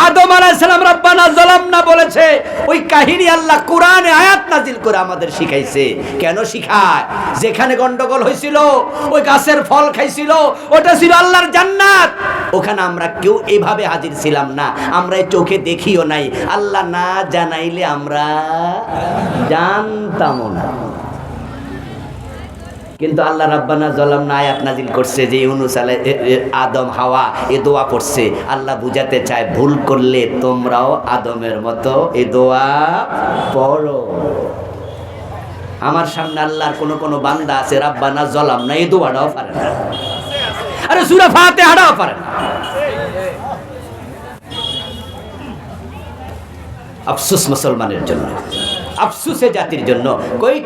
আদম আলাইহিস সালাম রব্বানা যালামনা বলেছে, ওই কাহিনী আল্লাহ কোরআনে আয়াত নাজিল করে আমাদের শিখাইছে। কেন শিখায়? যেখানে গন্ডগোল হয়েছিল, ওই গাছের ফল খাইছিল, ওটা ছিল আল্লাহর জান্নাত। ওখানে আমরা কেউ এভাবে হাজির ছিলাম না, আমরা চোখে দেখিও নাই। আল্লাহ না জানাইলে আমরা জানতামও না। কিন্তু আল্লাহ রাব্বানা যালামনা আয়াত নাজিল করছে যে ইউনূস আদম হাওয়া এ দোয়া পড়ছে। আল্লাহ বুঝাতে চায় ভুল করলে তোমরাও আদমের মতো এ দোয়া পড়ো। আমার সামনে আল্লাহর কোন বান্দা আছে রাব্বানা যালামনা এই দোয়াটাও পারে না, আরে সূরা ফাতিহাটাও পারে না। আফসোস মুসলমানের জন্য, আফসোসে জাতির জন্য।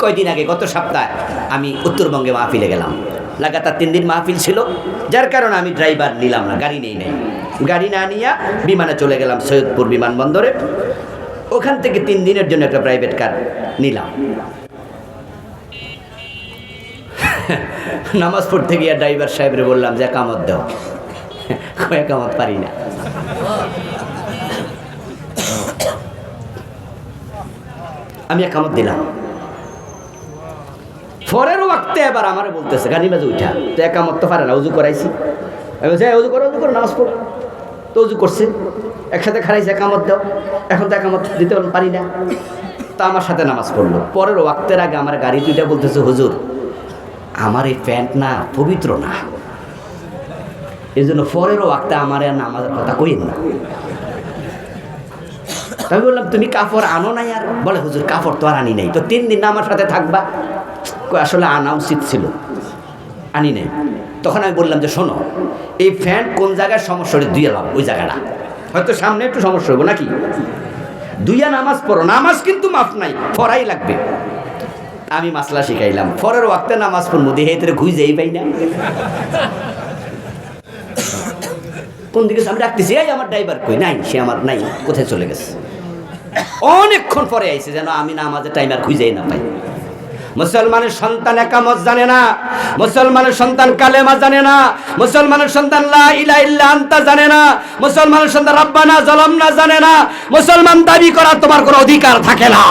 কয়দিন আগে গত সপ্তাহে আমি উত্তরবঙ্গে মাহফিলে গেলাম। লাগাতার 3 দিন মাহফিল ছিল, যার কারণে আমি ড্রাইভার নিলাম না, গাড়ি নেই নাই। গাড়ি না নিয়ে বিমানে চলে গেলাম সৈয়দপুর বিমানবন্দরে। ওখান থেকে 3 দিনের জন্য একটা প্রাইভেট কার নিলাম। নামাজ পড়তে গিয়ে ড্রাইভার সাহেবরে বললাম যে একামত দাও। একামত পারি না। আমি একামত দিলাম। পরের ওয়াক্তে এবার আমার বলতেছে গাড়ি বাজে উঠা, তো একামত তো পারে না, উজু করাইছি। আমি বলছি উজু করো নামাজ পড়ো। তো উজু করছে, একসাথে খারাইছে একামত দাও। এখন তো একামত দিতে পারি না, তা আমার সাথে নামাজ পড়লো। পরের ওয়াক্তের আগে আমার গাড়ি দুইটা বলতেছে হুজুর আমার এই প্যান্ট না পবিত্র না, এই জন্য পরের ওয়াক্তে আমার নামাজের কথা কইন না। আমি বললাম তুমি কাপড় আনো নাই? আর বলে হুজুর কাপড় তো আর আনি নাই। তো 3 দিন আমার সাথে থাকবা? আসলে আনা উচিত ছিল, আনি নাই। তখন আমি বললাম যে শোনো, এই ফ্যান কোন জায়গায় সমস্যা হলে ধুয়ে লাভ, ওই জায়গাটা হয়তো সামনে একটু সমস্যা হবো নাকি, ধুইয়া নামাজ পড়ো। নামাজ কিন্তু মাফ নাই, পড়াই লাগবে। আমি মাসলা শিখাইলাম, পরের ওয়াক্তে নামাজ পড়বো, দিয়ে এতে ঘুইজেই পাই না। কোন দিকে আমি রাখতেছি, এই আমার ড্রাইভার কই? নাই, সে আমার নাই, কোথায় চলে গেছে। অনেকক্ষণ পরে আইছে, যেন আমি নামাজের টাইম আর খুঁজেই না পাই। মুসলমানের সন্তান একামত জানে না, মুসলমানের সন্তান কালেমা জানে না, মুসলমানের সন্তান লা ইলাহা ইল্লা আনতা জানে না, মুসলমানের সন্তান রাব্বানা যালামনা জানে না। মুসলমান দাবি করার তোমার কোনো অধিকার থাকে না।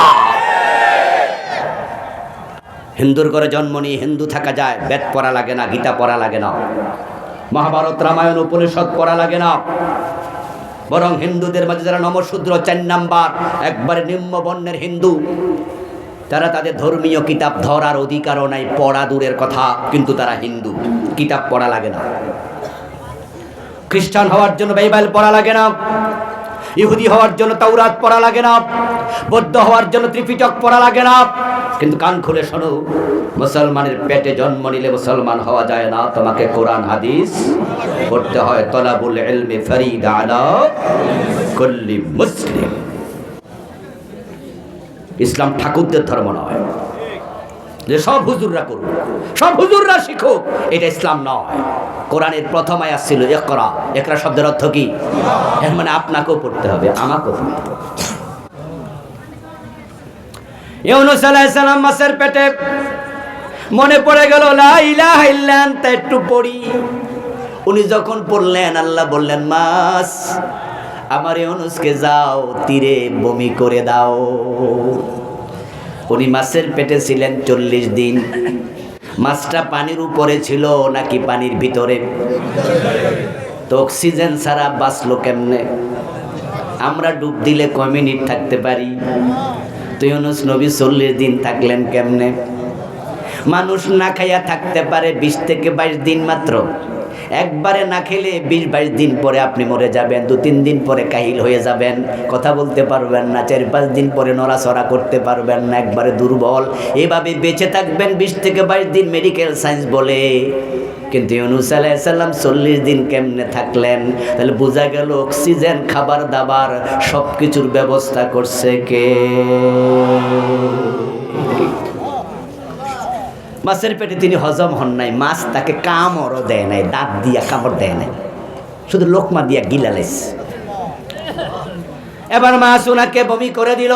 হিন্দুর ঘরে জন্ম নিয়ে হিন্দু থাকা যায়, বেদ পড়া লাগে না, গীতা পড়া লাগে না, মহাভারত রামায়ণ উপনিষদ পড়া লাগে না। বরং হিন্দুদের মাঝে যারা নমশূদ্র 4 নাম্বার একবারে নিম্ন বর্ণের হিন্দু, তারা তাদের ধর্মীয় কিতাব ধরার অধিকারও নাই, পড়া দূরের কথা, কিন্তু তারা হিন্দু, কিতাব পড়া লাগে না। খ্রিস্টান হওয়ার জন্য বাইবেল পড়া লাগে না, ইহুদি হওয়ার জন্য তাওরাত পড়া লাগে না, বৌদ্ধ হওয়ার জন্য ত্রিপিটক পড়া লাগে না। কিন্তু কান খুলে শোনো, মুসলমানের পেটে জন্ম নিলে মুসলমান হওয়া যায় না, তোমাকে কোরআন হাদিস পড়তে হয়। তলাবুল ইলমি ফরিদা আলা কুল্লি মুসলিম। ইসলাম ঠাকুরদের ধর্ম নয় যে সব হুজুররা করুক, সব হুজুররা শিখুক, এটা ইসলাম নয়। কোরআনের প্রথম আয়াত ছিল ইকরা। ইকরা শব্দের অর্থ কি? এর মানে আপনাকেও পড়তে হবে, আমাকেও পড়তে হবে। ইউনূস আলাইহিস সালাম মাছের পেটে, মনে পড়ে গেল লা ইলাহা ইল্লা আনতা, একটু পড়ি। উনি যখন পড়লেন, আল্লাহ বললেন মাছ আমার ইউনূসকে যাও তীরে বমি করে দাও। উনি মাছের পেটে ছিলেন 40 দিন। মাছটা পানির উপরে ছিল নাকি পানির ভিতরে? তো অক্সিজেন ছাড়া বাঁচলো কেমনে? আমরা ডুব দিলে কয় মিনিট থাকতে পারি, তো ইউনূস নবী 40 দিন থাকলেন কেমনে? মানুষ না খাইয়া থাকতে পারে 20 থেকে 22 দিন মাত্র। একবারে না খেলে 20-22 দিন পরে আপনি মরে যাবেন, 2-3 দিন পরে কাহিল হয়ে যাবেন, কথা বলতে পারবেন না, 4-5 দিন পরে নড়াচড়া করতে পারবেন না, একবারে দুর্বল। এভাবে বেঁচে থাকবেন 20 থেকে 22 দিন, মেডিকেল সায়েন্স বলে। কিন্তু ইউনূস আলাইহিস সালাম 40 দিন কেমনে থাকলেন? তাহলে বোঝা গেল অক্সিজেন, খাবার দাবার সব কিছুর ব্যবস্থা করছে কে? মাছের পেটে তিনি হজম হন নাই, মাছ তাকে কামড়ও দেয় নাই, দাঁত দিয়া কামড় দেয় নাই, শুধু লোকমা দিয়া গিলা লাইছে। এবার মাছ ওনাকে বমি করে দিল।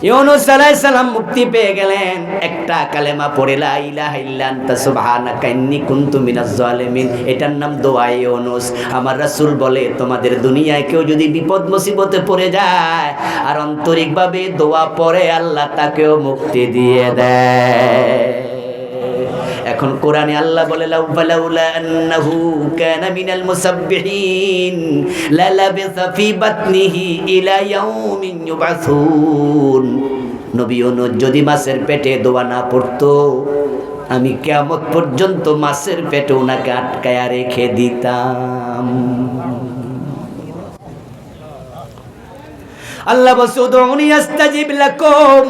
ইউনূস আলাইহিস সালাম মুক্তি পেয়ে গেলেন। একটা কালেমা পড়ে লা ইলাহা ইল্লা আনতা সুবহানাকা ইন্নী কুনতু মিনাজ জালিমিন, এটার নাম দোয়া ইউনূস। আমার রাসূল বলে তোমাদের দুনিয়ায় কেউ যদি বিপদ মুসিবতে পড়ে যায় আর আন্তরিকভাবে দোয়া পড়ে, আল্লাহ তাকেও মুক্তি দিয়ে দেয়। এখন কোরআনে আল্লাহ বলে লাউলা আন্নাহু কানা মিনাল মুসাব্বিহিন লালাবিসা ফি বাতনিহি ইলা ইয়াউমিন ইউবাসুন। নবী ইউনূস যদি মাছের পেটে দোয়া না পড়তো, আমি কিয়ামত পর্যন্ত মাছের পেটে ওনাকে আটকায়া রেখে দিতাম। আল্লাহ বলছে উদউনি আস্তাজিব লাকুম,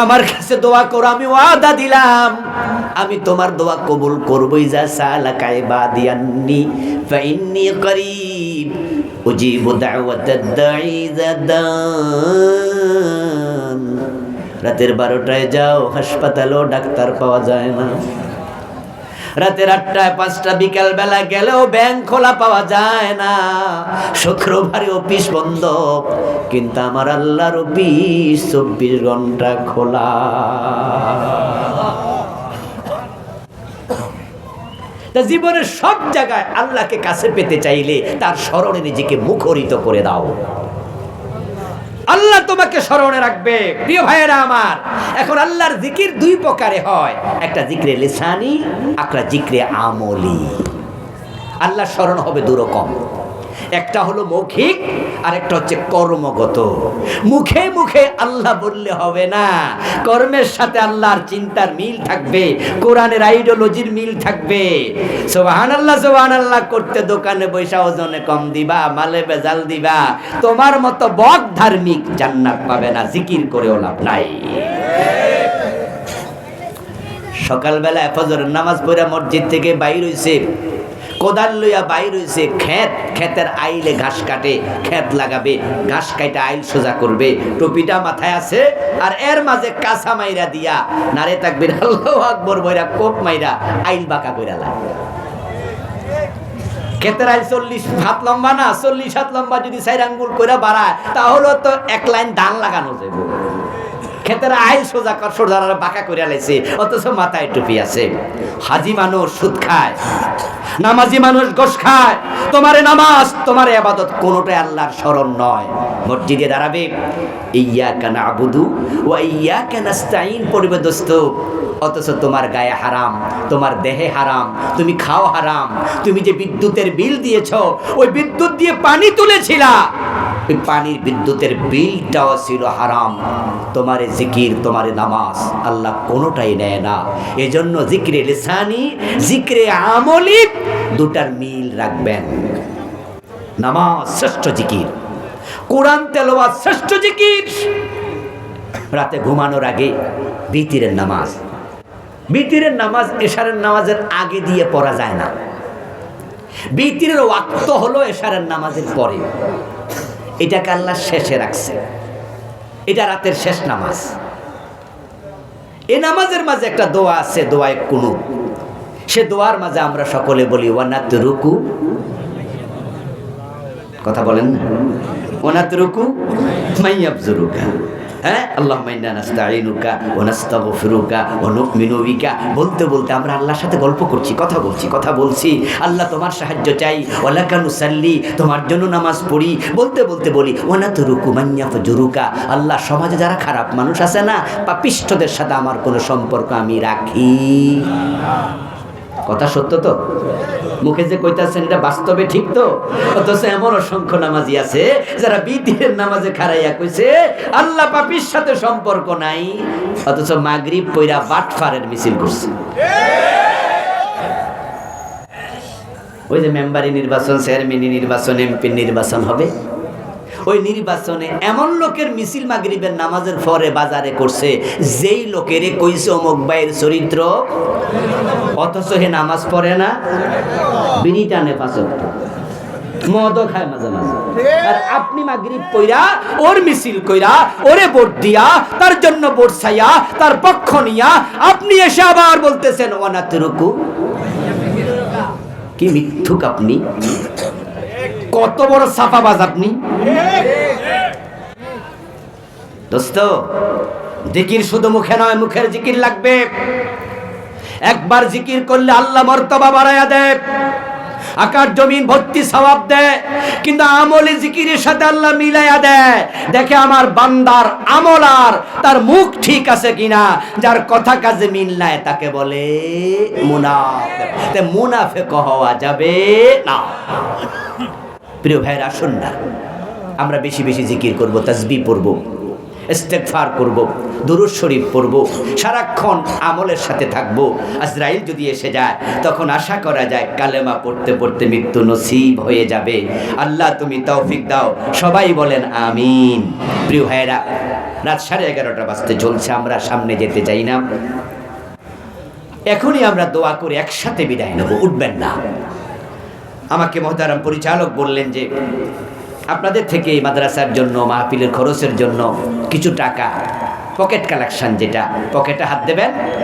আমার কাছে দোয়া করো, আমি ওয়াদা দিলাম আমি তোমার দোয়া কবুল করবই। যা সালাকা ইবাদি আন্নী ফাইন্নী করিব উজিবু দাওয়াতাদ দাঈ ইযা দান। রাতের 12টায় যাও, হাসপাতালেও ডাক্তার পাওয়া যায় না। রাতের 8টায় 5টা বিকাল বেলা গেলেও ব্যাংক খোলা পাওয়া যায় না। শুক্রবারে অফিস বন্ধ, কিন্তু আমার আল্লাহর অফিস 24 ঘন্টা খোলা। জীবনের সব জায়গায় আল্লাহকে কাছে পেতে চাইলে তার স্মরণে নিজেকে মুখরিত করে দাও। আল্লাহ তোমাকে স্মরণে রাখবে। প্রিয় ভাইয়েরা আমার, এখন আল্লাহর জিকির 2 প্রকারে হয়, একটা জিক্রে লিসানি, একটা জিক্রে আমলি। আল্লাহ স্মরণ হবে 2 রকম, একটা হলো মৌখিক আর একটা হচ্ছে কর্মগত। মুখে মুখে আল্লাহ বললে হবে না, কর্মের সাথে আল্লাহর চিন্তার মিল থাকবে, কোরআনের আইডিওলজির মিল থাকবে। সুবহানাল্লাহ সুবহানাল্লাহ করতে দোকানে বৈশা ওজনে কম দিবা, মালে বেজাল দিবা, তোমার মতো বদ ধার্মিক জান্নাত পাবে না, জিকির করেও লাভ নাই। সকালবেলা ফজরের নামাজ পড়ে মসজিদ থেকে বাইর হইছে, কোদাল লইয়া বাইর হইছে, ক্ষেতের আইলে ঘাস কাটে, ক্ষেত লাগাবে, ঘাস কাটা আইল সোজা করবে, টুপিটা মাথায় আছে, আর এর মাঝে কাঁচা মাইরা দিয়া নারে তাকবীর আল্লাহু আকবার বইরা কোপ মাইরা আইল বাঁকা কইরা লাগে। ক্ষেতের আইল 40 হাত লম্বা না, 40 হাত লম্বা যদি 4 আঙ্গুল কইরা বাড়ায় তাহলে তো 1 লাইন ধান লাগানো যাবে। ক্ষেতের আইল সোজা বাঁকা কইরা লাইছে, অথচ মাথায় টুপি আছে। হাজি মানুষ সুদ খায়, নামাজি মানুষ গোশ খায়। তোমারে নামাজ, তোমার ইবাদত কোনোটাই আল্লাহর স্মরণ নয়। মসজিদে দাঁড়াবে, ইয়্যাকা না'বুদু ওয়া ইয়্যাকা নাস্তাঈন পড়বে দোস্ত, অথচ তোমার গায়ে হারাম, তোমার দেহে হারাম, তুমি খাও হারাম। তুমি যে বিদ্যুতের বিল দিয়েছো, ওই বিদ্যুৎ দিয়ে পানি তুলেছিলা, ওই পানির বিদ্যুতের বিলটাও ছিল হারাম। তোমারে জিকির, তোমারে নামাজ আল্লাহ কোনোটাই নেয় না। এজন্য জিক্রে লিসানি, জিক্রে আমলি 2টার মিল রাখবেন। নামাজ শ্রেষ্ঠ জিকির, কোরআন তেলাওয়াত শ্রেষ্ঠ জিকির। রাতে ঘুমানোর আগে বিতিরের নামাজ, বিতিরের নামাজ এশারের নামাজের আগে দিয়ে পড়া যায় না। বিতিরের ওয়াক্ত হলো এশারের নামাজের পরে, এটাকে আল্লাহ শেষে রাখছে, এটা রাতের শেষ নামাজ। এই নামাজের মাঝে একটা দোয়া আছে, দোয়ায়ে কুনুত। সে দোয়ার মাঝে আমরা সকলে বলি ওয়ানাতরুকু, কথা বলেন না, ওয়ানাতরুকু মাইয়াবজুরুকা। হ্যাঁ, আল্লাহুম্মা ইন্না নাস্তাঈনুকা ওয়া নাস্তাগফিরুকা ওয়া নু'মিনু বিকা। বলতে বলতে আমরা আল্লাহর সাথে গল্প করছি, কথা বলছি। আল্লাহ তোমার সাহায্য চাই, ওয়ালাকা নুসাল্লি, তোমার জন্য নামাজ পড়ি। বলতে বলতে বলি ওয়ানাতরুকু মাইয়াফজুরুকা। আল্লাহ, সমাজে যারা খারাপ মানুষ আছে না, পাপিষ্ঠদের সাথে আমার কোনো সম্পর্ক আমি রাখি। কথা সত্য তো? মুখে যে কইতাছেন এটা বাস্তবে ঠিক তো? অথচ এমন অসংখ্য নামাজি আছে যারা বিতিরের নামাজে খাড়াইয়া কইছে আল্লাহ পাপির সাথে সম্পর্ক নাই, অথচ মাগরিব পইরা বাটফারের মিছিল করছে। ওই যে মেম্বারি নির্বাচন, চেয়ারম্যানি নির্বাচন, এমপি নির্বাচন হবে, ওই নির্বাচনে এমন লোকের মিছিল মাগরিবের নামাজের পরে বাজারে করছে, যেই লোকেরে কইছে অমুক ভাইয়ের চরিত্র, অথচ হে নামাজ পড়ে না, বিড়ি টানে, 5 ওয়াক্ত মদও খায় মাঝে মাঝে। আর আপনি মাগরিব পইরা ওর মিছিল কইরা ওরে ভোট দিয়া, তার জন্য ভোট চাইয়া, তার পক্ষ নিয়া আপনি এসে আবার বলতেছেন ওয়ানাতরুকু। কি মিথ্যুক আপনি, কত বড় ছাপাবাজ আপনি। দোস্ত, জিকির শুধু মুখে নয়, মুখের জিকির লাগবে। একবার জিকির করলে আল্লাহ মর্তবা বাড়ায়া দেয়, আকাশ জমিন ভর্তি সওয়াব দেয়। কিন্তু আমলি জিকিরের সাথে আল্লাহ মিলাইয়া দেয়, দেখে আমার বান্দার আমল আর তার মুখ ঠিক আছে কিনা। যার কথা কাজে মিল নাই তাকে বলে মুনাফিক। তে মুনাফিক হওয়া যাবে না। প্রিয় ভাইরা, আসুন না আমরা বেশি বেশি জিকির করব, তাসবিহ পড়ব, ইস্তেগফার করব, দুরূদ শরীফ পড়ব, সারাক্ষণ আমলের সাথে থাকব। আজরাইল যদি এসে যায় তখন আশা করা যায় কালেমা পড়তে পড়তে মৃত্যু নসিব হয়ে যাবে। আল্লাহ তুমি তৌফিক দাও, সবাই বলেন আমিন। প্রিয় ভাইরা, রাত 11:30 বাজতে চলছে, আমরা সামনে যেতে চাই না। এখনই আমরা দোয়া করে একসাথে বিদায় নেব, উঠবেন না। আমাকে মহতারাম পরিচালক বললেন যে আপনাদের থেকে এই মাদ্রাসার জন্য মাহফিলের খরচের জন্য কিছু টাকা পকেট কালেকশন, যেটা পকেটে হাত দেবেন